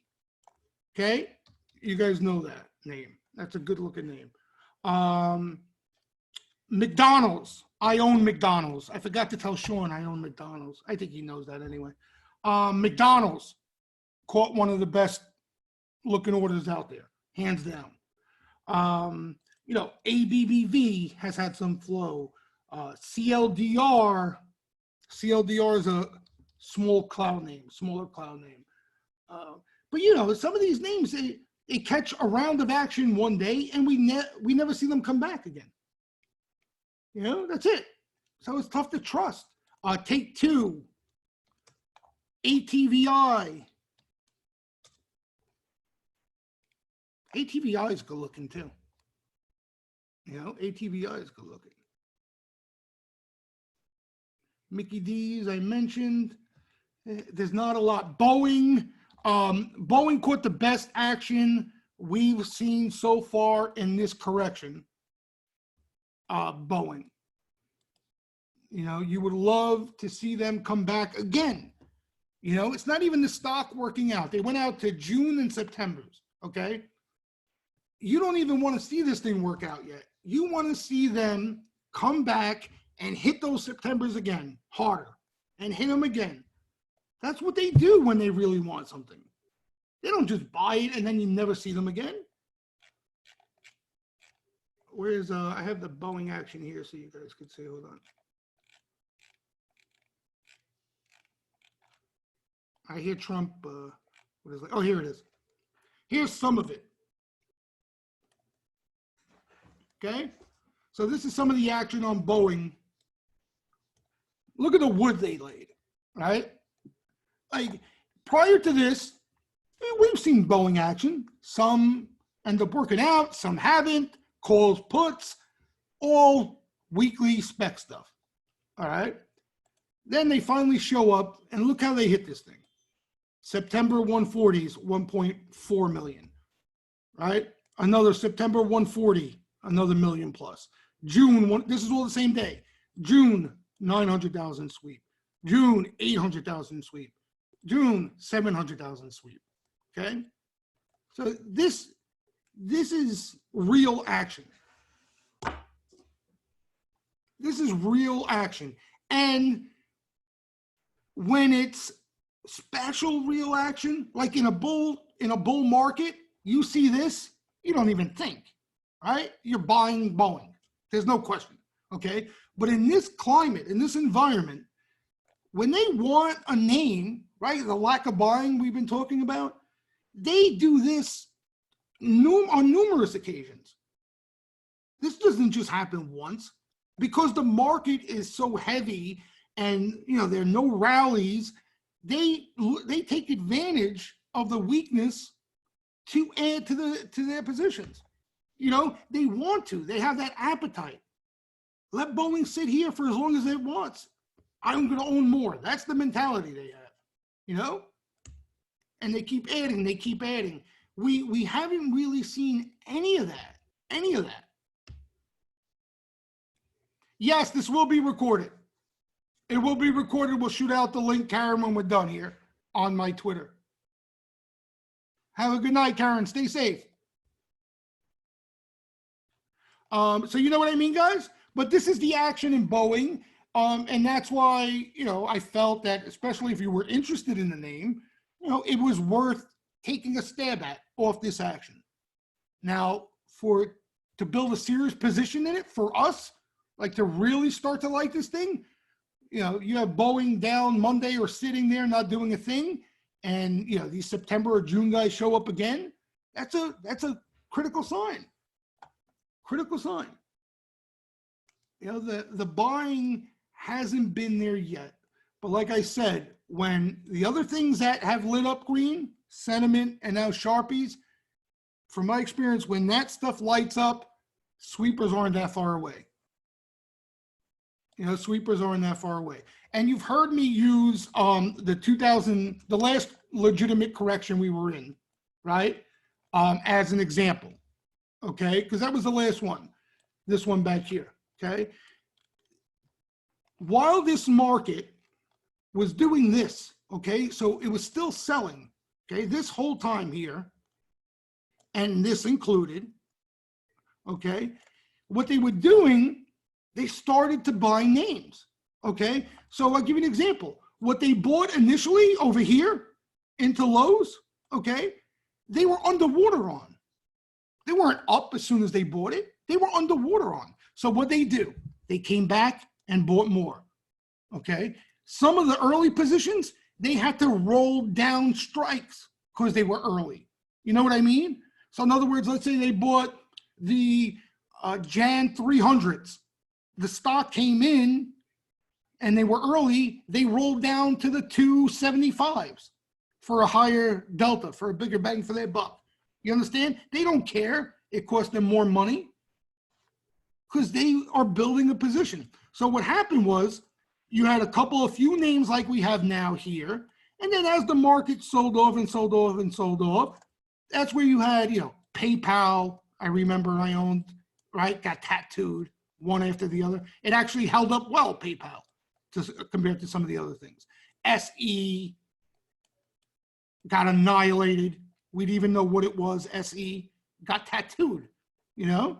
okay? You guys know that name. That's a good looking name. McDonald's, I own McDonald's. I forgot to tell Sean I own McDonald's. I think he knows that anyway. McDonald's caught one of the best looking orders out there, hands down. ABBV has had some flow. CLDR is a smaller cloud name. But some of these names, they catch a round of action one day and we never see them come back again. That's it. So it's tough to trust. Take Two, ATVI. ATVI is good looking too. ATVI is good looking. Mickey D's, I mentioned. There's not a lot. Boeing caught the best action we've seen so far in this correction. Boeing. You would love to see them come back again. It's not even the stock working out. They went out to June and September's, okay? You don't even want to see this thing work out yet. You want to see them come back and hit those Septembers again, harder, and hit them again. That's what they do when they really want something. They don't just buy it and then you never see them again. Where's, I have the Boeing action here so you guys could see, hold on. I hear Trump, what is it? Oh, here it is. Here's some of it. Okay, so this is some of the action on Boeing. Look at the wood they laid, right? Like prior to this, we've seen Boeing action. Some end up working out, some haven't. Calls, puts, all weekly spec stuff. All right. Then they finally show up and look how they hit this thing. September 140s, 1.4 million. Right? Another September 140, another million plus. June, this is all the same day. June, 900,000 sweep. June, 800,000 sweep. June, 700,000 sweep. Okay? So this is real action. This is real action. And when it's special real action, like in a bull market, you see this, you don't even think, right? You're buying Boeing. There's no question, okay? But in this climate, in this environment, when they want a name, right, the lack of buying we've been talking about, they do this on numerous occasions. This doesn't just happen once because the market is so heavy and there are no rallies. They take advantage of the weakness to add to their positions. They want to. They have that appetite. Let Boeing sit here for as long as it wants. I'm going to own more. That's the mentality they have. And they keep adding. They keep adding. We haven't really seen any of that. Yes, this will be recorded. It will be recorded. We'll shoot out the link, Karen, when we're done here on my Twitter. Have a good night, Karen. Stay safe. So you know what I mean, guys? But this is the action in Boeing. And that's why, I felt that, especially if you were interested in the name, it was worth taking a stab at off this action. Now, to build a serious position in it for us, like to really start to like this thing, you have Boeing down Monday or sitting there not doing a thing, and these September or June guys show up again. That's a critical sign. Critical sign. The buying hasn't been there yet. But like I said, when the other things that have lit up green, sentiment and now Sharpies, from my experience, when that stuff lights up, sweepers aren't that far away. Sweepers aren't that far away. And you've heard me use the last legitimate correction we were in, right? as an example, okay? Because that was the last one, this one back here, okay? While this market was doing this, okay, so it was still selling, okay, this whole time here, and this included, okay, what they were doing, they started to buy names, okay? So I'll give you an example. What they bought initially over here into Lowe's, okay, they were underwater on. They weren't up as soon as they bought it. They were underwater on. So what they do, they came back and bought more, okay? Some of the early positions, they had to roll down strikes because they were early. You know what I mean? So in other words, let's say they bought the Jan 300s. The stock came in and they were early. They rolled down to the 275s for a higher delta, for a bigger bang for their buck. You understand? They don't care. It cost them more money because they are building a position. So what happened was you had a few names like we have now here. And then as the market sold off and sold off and sold off, that's where you had, you know, PayPal. I remember I owned, right? Got tattooed one after the other. It actually held up well, PayPal, compared to some of the other things. SE got annihilated. We'd even know what it was. SE got tattooed, you know?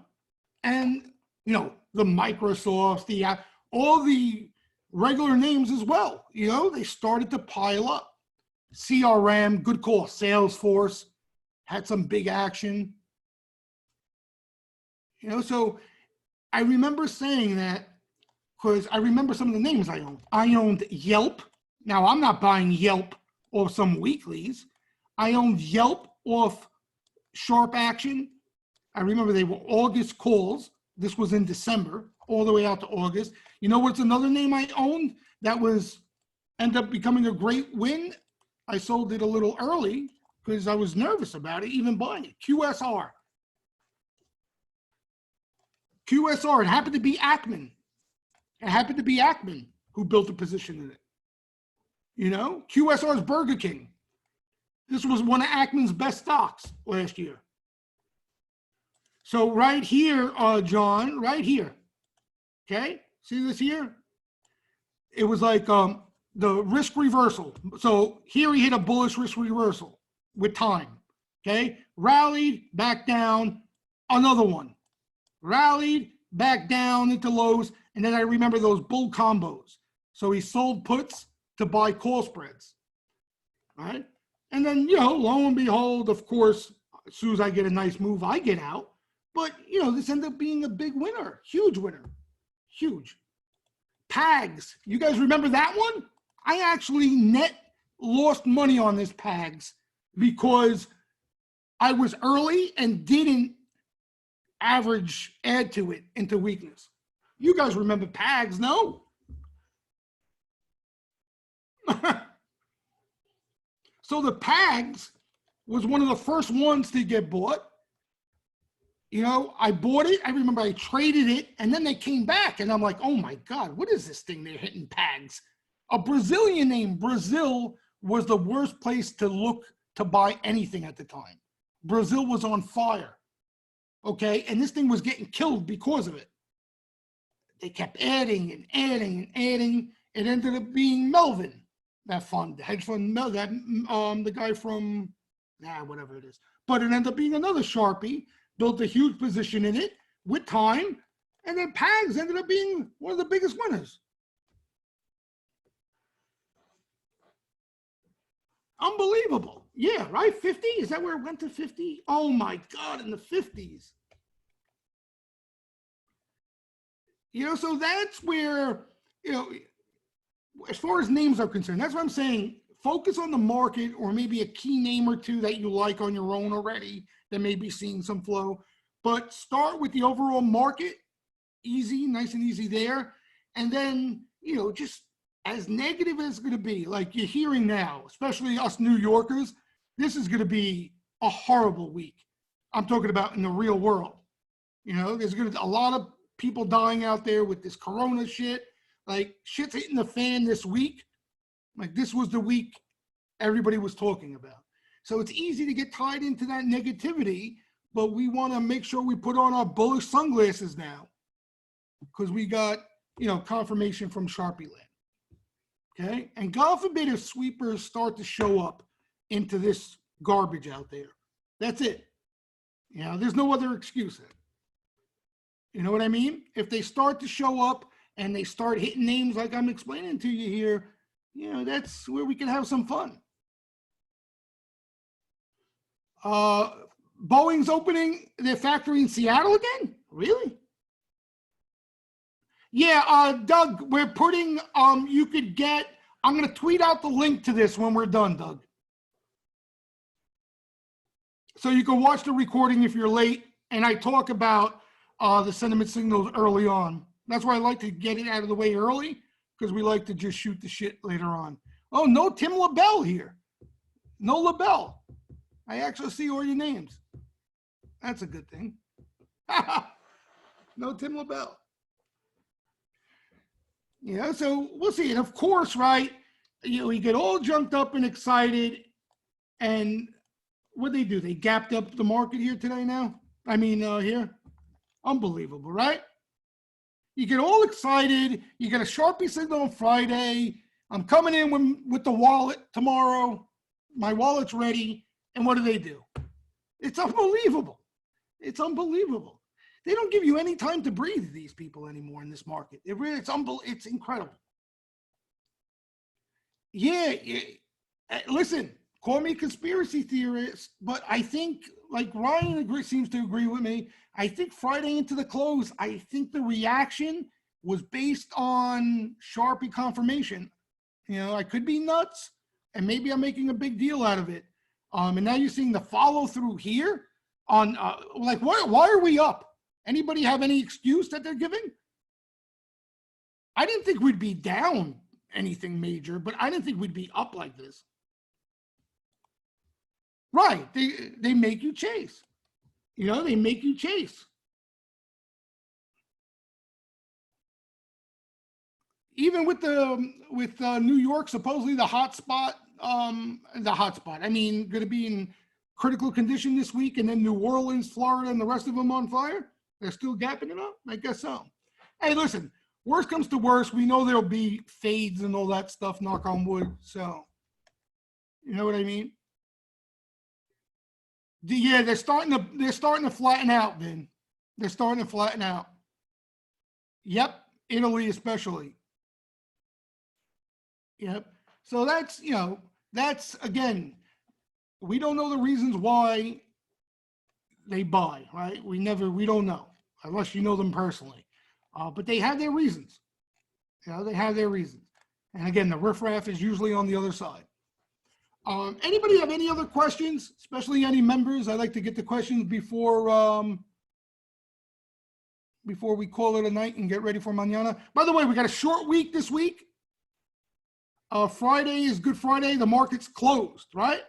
And, you know, the Microsoft, all the regular names as well, you know, they started to pile up. CRM, good call. Salesforce had some big action. You know, so I remember saying that because I remember some of the names I owned. I owned Yelp. Now, I'm not buying Yelp off some weeklies. I owned Yelp off Sharp Action. I remember they were August calls. This was in December, all the way out to August. You know what's another name I owned that ended up becoming a great win? I sold it a little early because I was nervous about it, even buying it. QSR. QSR, it happened to be Ackman. It happened to be Ackman who built a position in it. You know, QSR's Burger King. This was one of Ackman's best stocks last year. So right here, John, right here, okay? See this here? It was like the risk reversal. So here he hit a bullish risk reversal with time, okay? Rallied, back down, another one. Rallied, back down into lows, and then I remember those bull combos. So he sold puts to buy call spreads, all right? And then, you know, lo and behold, of course, as soon as I get a nice move, I get out. But, you know, this ended up being a big winner, huge winner, huge. PAGS, you guys remember that one? I actually net lost money on this PAGS because I was early and didn't add to it into weakness. You guys remember PAGS, no? So the PAGS was one of the first ones to get bought. You know, I bought it. I remember I traded it, and then they came back, and I'm like, oh my God, what is this thing they're hitting PAGS? A Brazilian name. Brazil was the worst place to look to buy anything at the time. Brazil was on fire, okay? And this thing was getting killed because of it. They kept adding and adding and adding. It ended up being Melvin, that fund, the hedge fund, the guy from, whatever it is. But it ended up being another Sharpie, built a huge position in it with time, and then PAGS ended up being one of the biggest winners. Unbelievable. Yeah, right? 50? Is that where it went to 50? Oh my God, in the 50s. You know, so that's where, you know, as far as names are concerned, that's what I'm saying. Focus on the market or maybe a key name or two that you like on your own already that may be seeing some flow. But start with the overall market, easy, nice and easy there. And then, you know, just as negative as it's going to be, like you're hearing now, especially us New Yorkers, this is going to be a horrible week. I'm talking about in the real world. You know, there's going to be a lot of people dying out there with this corona shit. Like, shit's hitting the fan this week. Like, this was the week everybody was talking about. So it's easy to get tied into that negativity, but we want to make sure we put on our bullish sunglasses now because we got, confirmation from Sharpie Land. Okay. And God forbid if sweepers start to show up into this garbage out there. That's it. There's no other excuse. You know what I mean? If they start to show up and they start hitting names like I'm explaining to you here, that's where we can have some fun. Boeing's opening their factory in Seattle again? Really? Yeah, Doug, we're putting, I'm going to tweet out the link to this when we're done, Doug. So you can watch the recording if you're late, and I talk about the sentiment signals early on. That's why I like to get it out of the way early, because we like to just shoot the shit later on. Oh, no Tim LaBelle here. No LaBelle. I actually see all your names. That's a good thing. No Tim LaBelle. So we'll see. And of course, right, we get all junked up and excited. And what they do? They gapped up the market here today now? Here. Unbelievable, right? You get all excited. You get a Sharpie signal on Friday. I'm coming in with the wallet tomorrow. My wallet's ready. And what do? It's unbelievable. It's unbelievable. They don't give you any time to breathe, these people anymore in this market. It's incredible. Yeah. Listen, call me conspiracy theorist, but I think, like Ryan seems to agree with me, I think Friday into the close, I think the reaction was based on Sharpie confirmation. I could be nuts, and maybe I'm making a big deal out of it. And now you're seeing the follow through here on, why are we up? Anybody have any excuse that they're giving? I didn't think we'd be down anything major, but I didn't think we'd be up like this. Right. They make you chase. They make you chase. Even with New York, supposedly the hot spot, going to be in critical condition this week, and then New Orleans, Florida, and the rest of them on fire. They're still gapping it up? I guess so. Hey, listen, worst comes to worst, we know there'll be fades and all that stuff, knock on wood. So, you know what I mean? Yeah, they're starting to flatten out, Vin. They're starting to flatten out. Yep, Italy especially. Yep. So that's again, we don't know the reasons why they buy, right? We don't know unless you know them personally. But they have their reasons. They have their reasons. And again, the riffraff is usually on the other side. Anybody have any other questions, especially any members? I'd like to get the questions before we call it a night and get ready for mañana. By the way, we got a short week this week. Friday is Good Friday. The market's closed, right?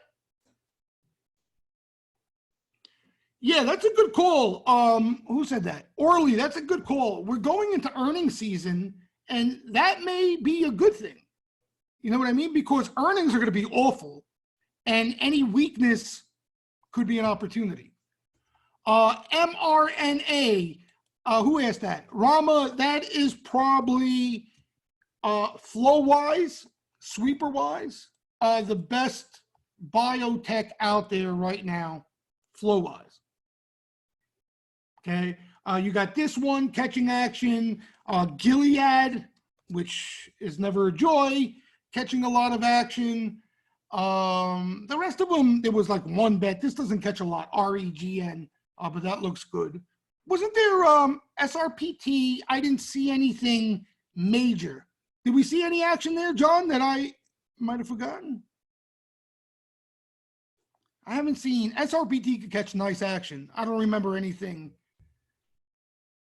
Yeah, that's a good call. Who said that? Orly, that's a good call. We're going into earnings season, and that may be a good thing. You know what I mean? Because earnings are going to be awful, and any weakness could be an opportunity. mRNA, who asked that? Rama, that is probably flow-wise, sweeper-wise, the best biotech out there right now, flow-wise. Okay, you got this one, catching action, Gilead, which is never a joy, catching a lot of action. The rest of them, there was like one bet. This doesn't catch a lot, REGN, but that looks good. Wasn't there SRPT? I didn't see anything major. Did we see any action there, John, that I might have forgotten? I haven't seen. SRPT could catch nice action. I don't remember anything.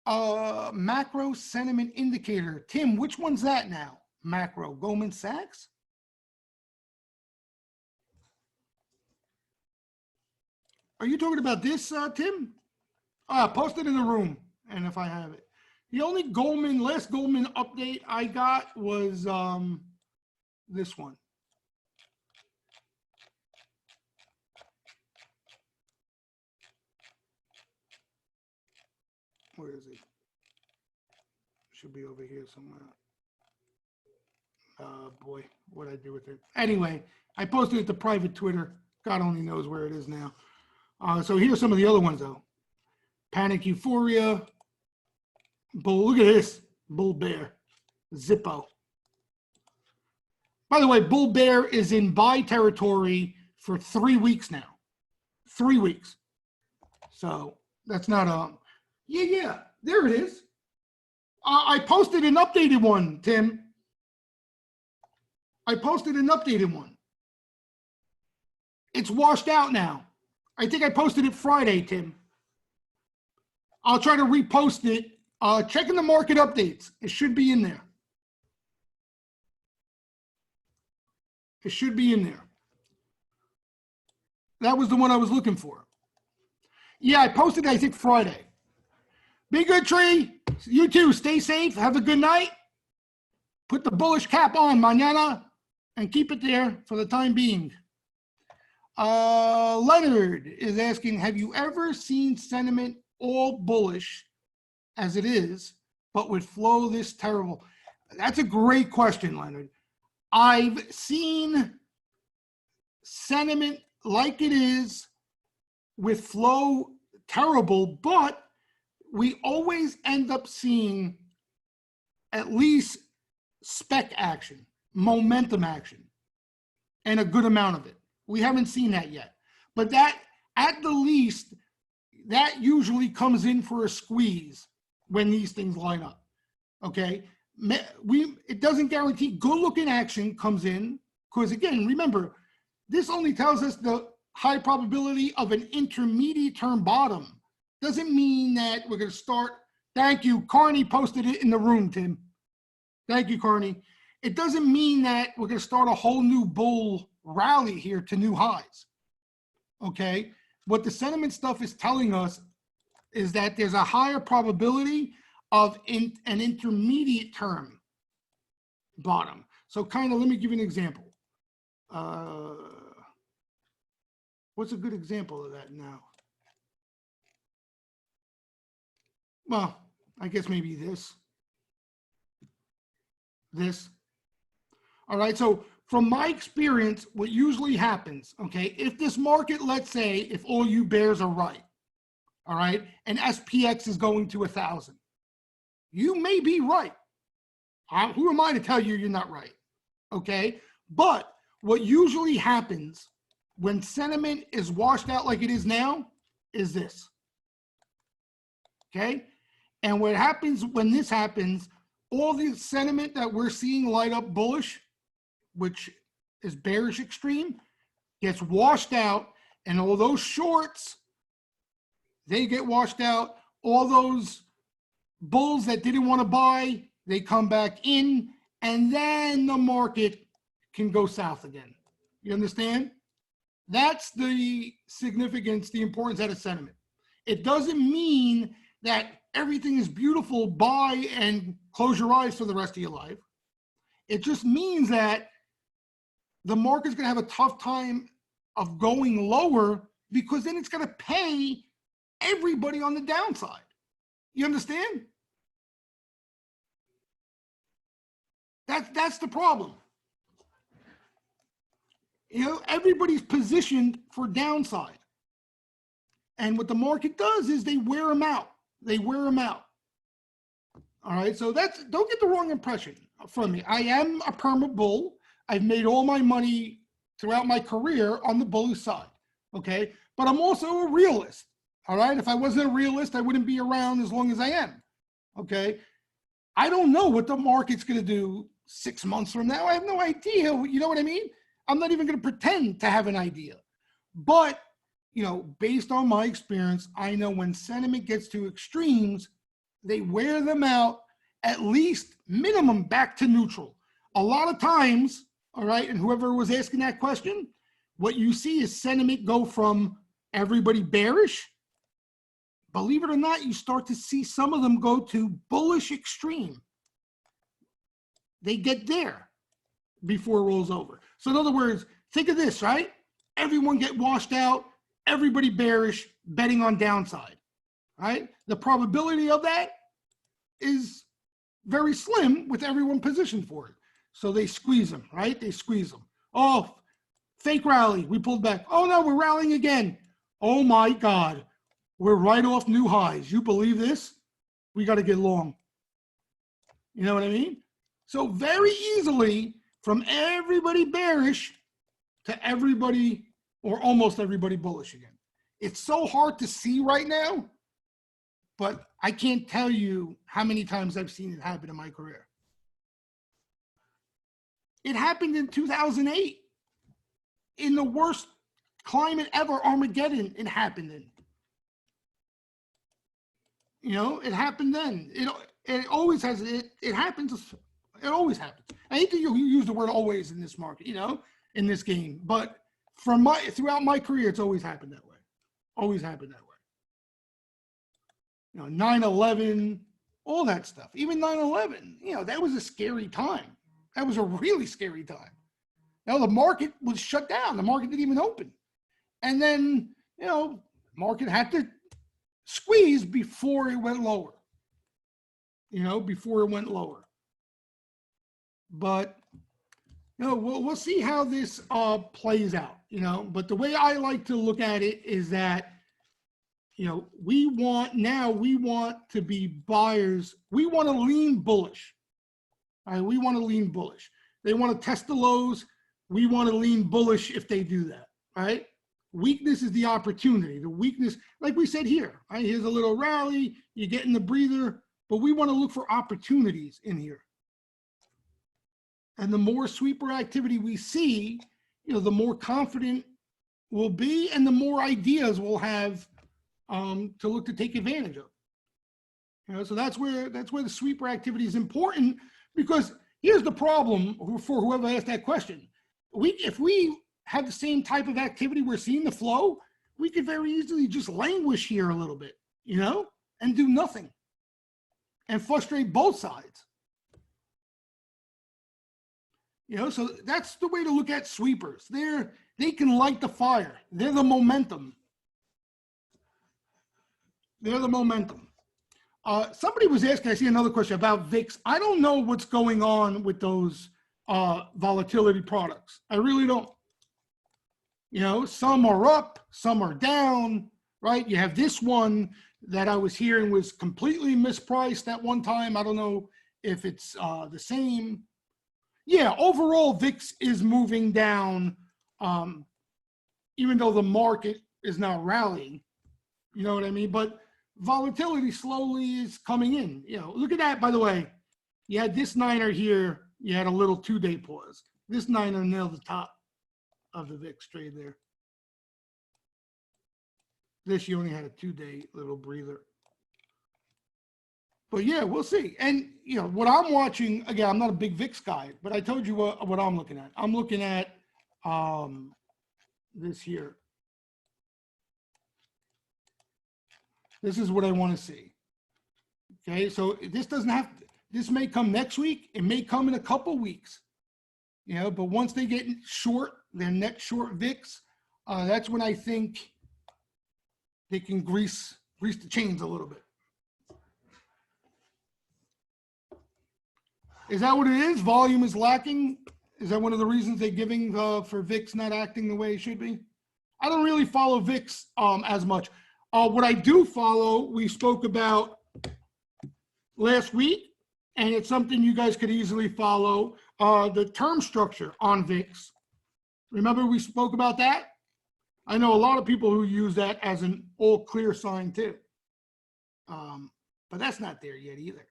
Macro sentiment indicator. Tim, which one's that now? Macro, Goldman Sachs? Are you talking about this, Tim? Post it in the room, and if I have it. The only last Goldman update I got was this one. Where is he? Should be over here somewhere. Boy, what'd I do with it? Anyway, I posted it to private Twitter. God only knows where it is now. So here's some of the other ones, though. Panic Euphoria. Bull, look at this. Bull Bear. Zippo. By the way, Bull Bear is in buy territory for 3 weeks now. 3 weeks. So that's not yeah, there it is. I posted an updated one, Tim. I posted an updated one. It's washed out now. I think I posted it Friday, Tim. I'll try to repost it. Checking the market updates. It should be in there. It should be in there. That was the one I was looking for. Yeah, I posted it, I think, Friday. Be good, Tree. You too. Stay safe. Have a good night. Put the bullish cap on mañana and keep it there for the time being. Leonard is asking, have you ever seen sentiment all bullish as it is, but with flow this terrible? That's a great question, Leonard. I've seen sentiment like it is with flow terrible, but we always end up seeing at least spec action, momentum action, and a good amount of it. We haven't seen that yet. But that, at the least, that usually comes in for a squeeze when these things line up, okay? It doesn't guarantee good-looking action comes in, because again, remember, this only tells us the high probability of an intermediate term bottom. Doesn't mean that we're going to start. Thank you. Carney posted it in the room, Tim. Thank you, Carney. It doesn't mean that we're going to start a whole new bull rally here to new highs. Okay? What the sentiment stuff is telling us is that there's a higher probability of an intermediate term bottom. So kind of, let me give you an example. What's a good example of that now? Well, I guess maybe this. All right, so from my experience, what usually happens, okay, if this market, let's say, if all you bears are right, all right, and SPX is going to 1,000, you may be right. Who am I to tell you you're not right, okay? But what usually happens when sentiment is washed out like it is now is this, okay? And what happens when this happens, all the sentiment that we're seeing light up bullish, which is bearish extreme, gets washed out, and all those shorts, they get washed out. All those bulls that didn't want to buy, they come back in, and then the market can go south again. You understand? That's the significance, the importance out of sentiment. It doesn't mean that everything is beautiful, buy and close your eyes for the rest of your life. It just means that the market's going to have a tough time of going lower, because then it's going to pay everybody on the downside. You understand? That's the problem. You know, everybody's positioned for downside. And what the market does is they wear them out. They wear them out. All right, so don't get the wrong impression from me. I am a perma bull. I've made all my money throughout my career on the bullish side, okay? But I'm also a realist, all right? If I wasn't a realist, I wouldn't be around as long as I am, okay? I don't know what the market's going to do 6 months from now. I have no idea, you know what I mean? I'm not even going to pretend to have an idea. But, you know, based on my experience, I know when sentiment gets to extremes, they wear them out, at least minimum back to neutral. A lot of times, all right, and whoever was asking that question, what you see is sentiment go from everybody bearish. Believe it or not, you start to see some of them go to bullish extreme. They get there before it rolls over. So in other words, think of this, right? Everyone get washed out, everybody bearish, betting on downside, right? the probability of that is very slim with everyone positioned for it. So they squeeze them, right? They squeeze them. Oh, fake rally. We pulled back. Oh, no, we're rallying again. Oh, my God. We're right off new highs. You believe this? We got to get long. You know what I mean? So very easily from everybody bearish to everybody or almost everybody bullish again. It's so hard to see right now, but I can't tell you how many times I've seen it happen in my career. It happened in 2008. In the worst climate ever, Armageddon, it happened in. You know, it happened then. It always has, it happens, it always happens. I hate to use the word always in this market, you know, in this game, but throughout my career, it's always happened that way. Always happened that way. You know, 9/11, all that stuff. Even 9/11, you know, that was a scary time. That was a really scary time. Now the market was shut down. The market didn't even open. And then, you know, market had to squeeze before it went lower. You know, before it went lower. But, you know, we'll see how this plays out, you know. But the way I like to look at it is that, you know, we want to be buyers. We want to lean bullish. All right, we want to lean bullish. They want to test the lows. We want to lean bullish if they do that, right? Weakness is the opportunity. The weakness, like we said here, right? Here's a little rally. You're getting the breather, but we want to look for opportunities in here. And the more sweeper activity we see, you know, the more confident we'll be and the more ideas we'll have to look to take advantage of. You know, so that's where the sweeper activity is important, because here's the problem for whoever asked that question. If we have the same type of activity we're seeing the flow, we could very easily just languish here a little bit, you know, and do nothing and frustrate both sides. You know, so that's the way to look at sweepers. They can light the fire. They're the momentum. They're the momentum. Somebody was asking, I see another question about VIX. I don't know what's going on with those volatility products. I really don't. You know, some are up, some are down, right? You have this one that I was hearing was completely mispriced at one time. I don't know if it's the same. Yeah, overall, VIX is moving down, even though the market is not rallying. You know what I mean? But volatility slowly is coming in. You know, look at that, by the way. You had this niner here. You had a little 2-day pause. This niner nailed the top of the VIX trade there. This, you only had a 2-day little breather. But yeah, we'll see. And, you know, what I'm watching, again, I'm not a big VIX guy, but I told you what I'm looking at. I'm looking at this here. This is what I want to see. Okay, so this doesn't have, this may come next week. It may come in a couple weeks. You know, but once they get short, their next short VIX, that's when I think they can grease the chains a little bit. Is that what it is? Volume is lacking? Is that one of the reasons they're giving for VIX not acting the way it should be? I don't really follow VIX as much. What I do follow, we spoke about last week, and it's something you guys could easily follow, the term structure on VIX. Remember we spoke about that? I know a lot of people who use that as an all clear sign too. But that's not there yet either.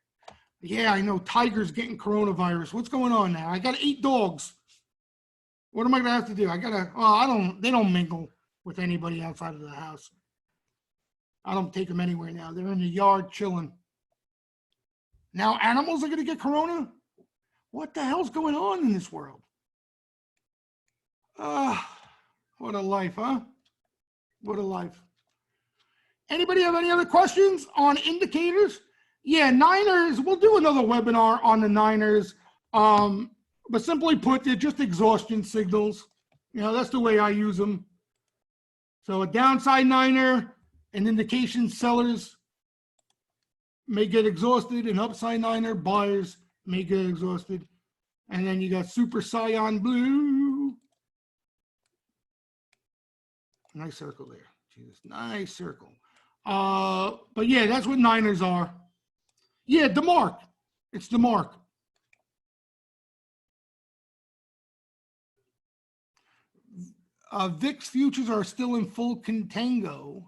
Yeah, I know Tiger's getting coronavirus. What's going on now? I got 8 dogs. What am I gonna have to do? They don't mingle with anybody outside of the house. I don't take them anywhere now. They're in the yard chilling. Now animals are gonna get corona? What the hell's going on in this world? What a life, huh? What a life. Anybody have any other questions on indicators? Yeah, Niners, we'll do another webinar on the Niners. But simply put, they're just exhaustion signals. You know, that's the way I use them. So a downside Niner, an indication sellers may get exhausted, and upside niner buyers may get exhausted. And then you got super cyan blue. Nice circle there. Jesus, nice circle. But yeah, that's what niners are. Yeah, the mark. It's the mark. VIX futures are still in full contango.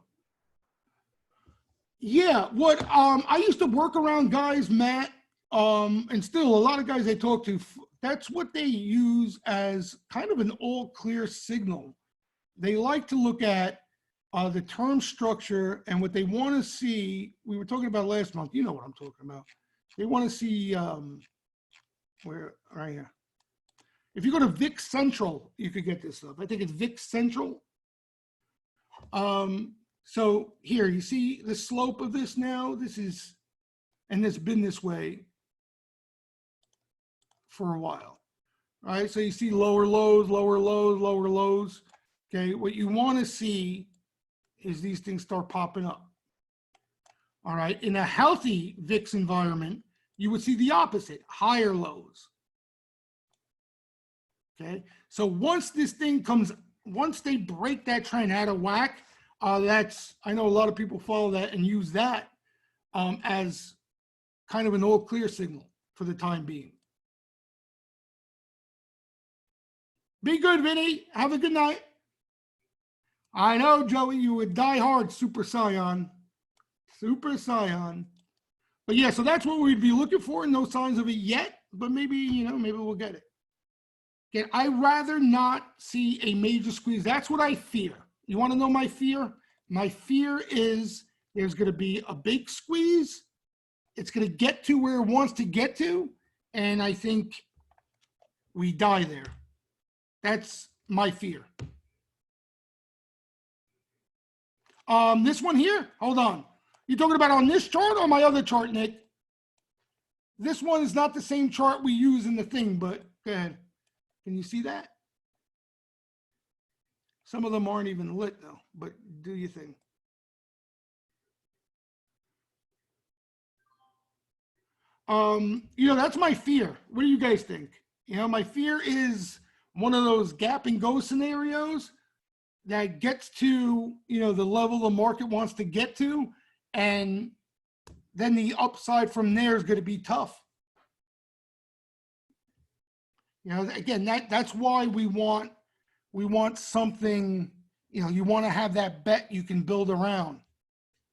Yeah, what I used to work around guys, Matt, and still a lot of guys I talk to, that's what they use as kind of an all clear signal. They like to look at the term structure, and what they want to see, we were talking about last month, you know what I'm talking about. They want to see where, right here. If you go to VIX Central, you could get this stuff. I think it's VIX Central. So here, you see the slope of this now? This is, and it's been this way for a while. All right, so you see lower lows, lower lows, lower lows. Okay, what you want to see is these things start popping up. All right, in a healthy VIX environment, you would see the opposite, higher lows. Okay, so once this thing comes, once they break that trend out of whack, that's, I know a lot of people follow that and use that as kind of an all clear signal for the time being. Be good, Vinny. Have a good night. I know, Joey, you would die hard, Super Scion. Super Scion. But yeah, so that's what we'd be looking for. No signs of it yet, but maybe, you know, maybe we'll get it. Okay, I'd rather not see a major squeeze. That's what I fear. You want to know my fear? My fear is there's going to be a big squeeze. It's going to get to where it wants to get to, and I think we die there. That's my fear. This one here, hold on. You talking about on this chart or my other chart, Nick? This one is not the same chart we use in the thing, but go ahead. Can you see that? Some of them aren't even lit though, but do your thing. You know, that's my fear. What do you guys think? You know, my fear is one of those gap and go scenarios that gets to, you know, the level the market wants to get to, and then the upside from there is going to be tough. You know, again, that's why we want something, you know, you want to have that bet you can build around.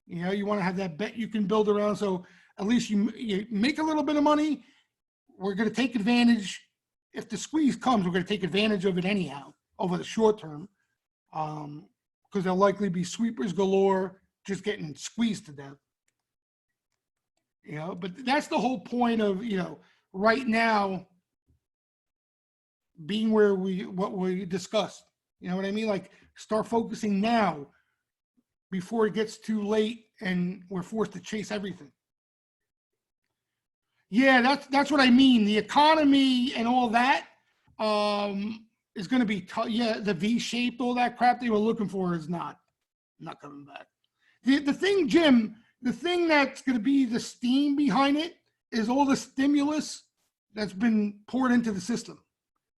You know, you want to have that bet you can build around, so at least you make a little bit of money. We're going to take advantage. If the squeeze comes, we're going to take advantage of it anyhow over the short term, because there'll likely be sweepers galore just getting squeezed to death. You know, but that's the whole point of, you know, right now being where what we discussed. You know what I mean? Like, start focusing now before it gets too late and we're forced to chase everything. Yeah, that's what I mean. The economy and all that is going to be tough. Yeah, the V-shaped, all that crap they were looking for is not coming back. The thing, Jim, the thing that's going to be the steam behind it is all the stimulus that's been poured into the system.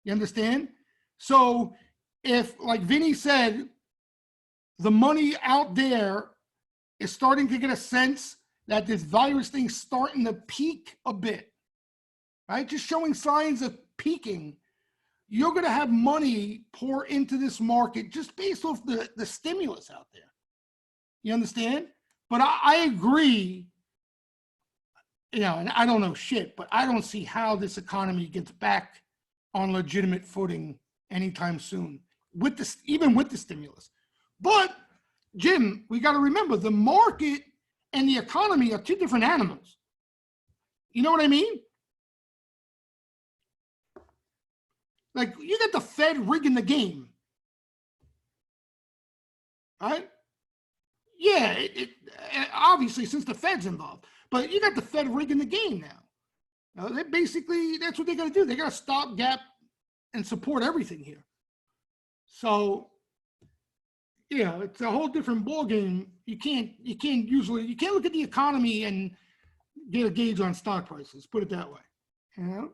You understand? So if, like Vinny said, the money out there is starting to get a sense that this virus thing's starting to peak a bit, right? Just showing signs of peaking, you're going to have money pour into this market just based off the stimulus out there. You understand? But I agree, you know, and I don't know shit, but I don't see how this economy gets back on legitimate footing anytime soon, even with the stimulus. But, Jim, we got to remember, the market and the economy are two different animals. You know what I mean? Like, you got the Fed rigging the game, right? Yeah, obviously, since the Fed's involved, but you got the Fed rigging the game now. They basically, that's what they got to do. They got to stop gap and support everything here. So, yeah, it's a whole different ball game. You can't look at the economy and get a gauge on stock prices, put it that way. You know?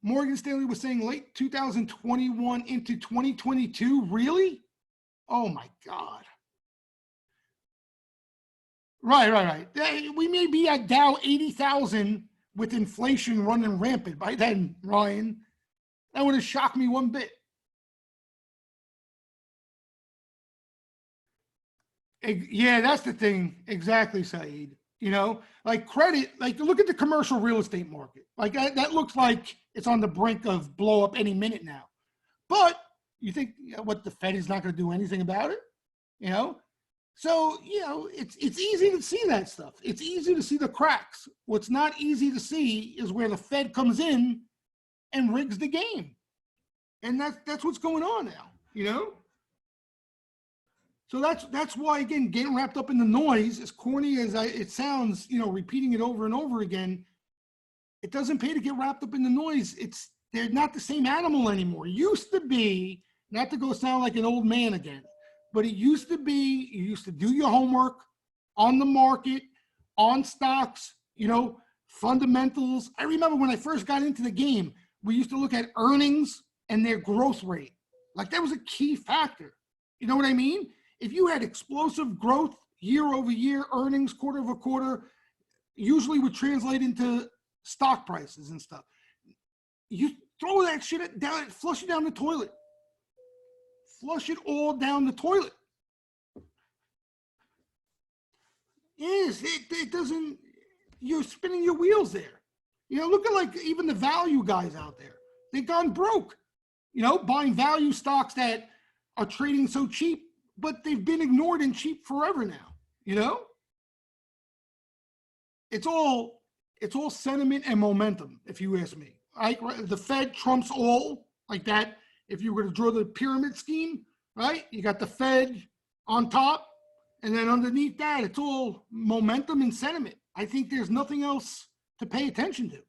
Morgan Stanley was saying late 2021 into 2022. Really? Oh my God. Right. We may be at Dow 80,000 with inflation running rampant by then, Ryan. That wouldn't shock me one bit. Yeah, that's the thing. Exactly, Saeed. You know, like credit, like look at the commercial real estate market. Like that looks like it's on the brink of blow up any minute now. But you think what, the Fed is not going to do anything about it? You know? So, you know, it's easy to see that stuff. It's easy to see the cracks. What's not easy to see is where the Fed comes in and rigs the game. And that's what's going on now, you know? So that's why, again, getting wrapped up in the noise, as corny as it sounds, you know, repeating it over and over again, it doesn't pay to get wrapped up in the noise. They're not the same animal anymore. It used to be, not to go sound like an old man again, but it used to be, you used to do your homework on the market, on stocks, you know, fundamentals. I remember when I first got into the game, we used to look at earnings and their growth rate. Like that was a key factor. You know what I mean? If you had explosive growth year over year, earnings quarter over quarter, usually would translate into stock prices and stuff. You throw that shit down, flush it down the toilet. Flush it all down the toilet. Yes, it doesn't, you're spinning your wheels there. You know, look at like even the value guys out there. They've gone broke, you know, buying value stocks that are trading so cheap, but they've been ignored and cheap forever now, you know? It's all sentiment and momentum, if you ask me. The Fed trumps all, like that. If you were to draw the pyramid scheme, right? You got the Fed on top, and then underneath that, it's all momentum and sentiment. I think there's nothing else to pay attention to.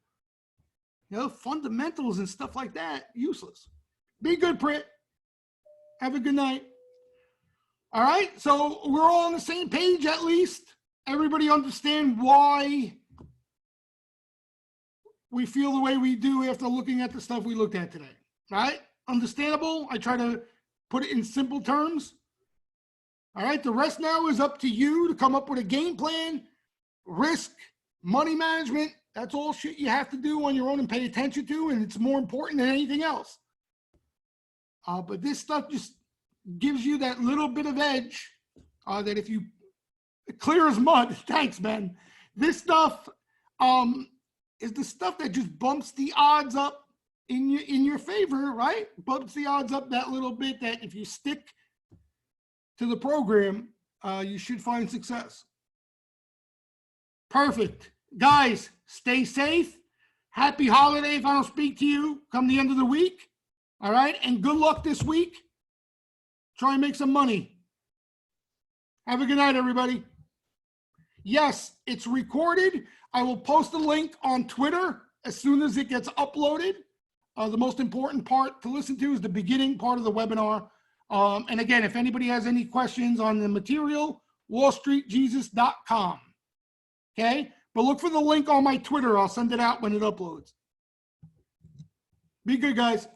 You know, fundamentals and stuff like that, useless. Be good, Prit. Have a good night. All right, so we're all on the same page at least. Everybody understand why we feel the way we do after looking at the stuff we looked at today, right? Understandable. I try to put it in simple terms. All right, the rest now is up to you to come up with a game plan, risk, money management. That's all shit you have to do on your own and pay attention to, and it's more important than anything else. But this stuff just gives you that little bit of edge that if you clear as mud, thanks, man. This stuff is the stuff that just bumps the odds up in your favor, right? Bumps the odds up that little bit that if you stick to the program, you should find success. Perfect. Guys, stay safe. Happy holiday if I don't speak to you come the end of the week. All right? And good luck this week. Try and make some money. Have a good night, everybody. Yes, it's recorded. I will post a link on Twitter as soon as it gets uploaded. The most important part to listen to is the beginning part of the webinar. And again, if anybody has any questions on the material, wallstreetjesus.com. Okay? But look for the link on my Twitter. I'll send it out when it uploads. Be good, guys.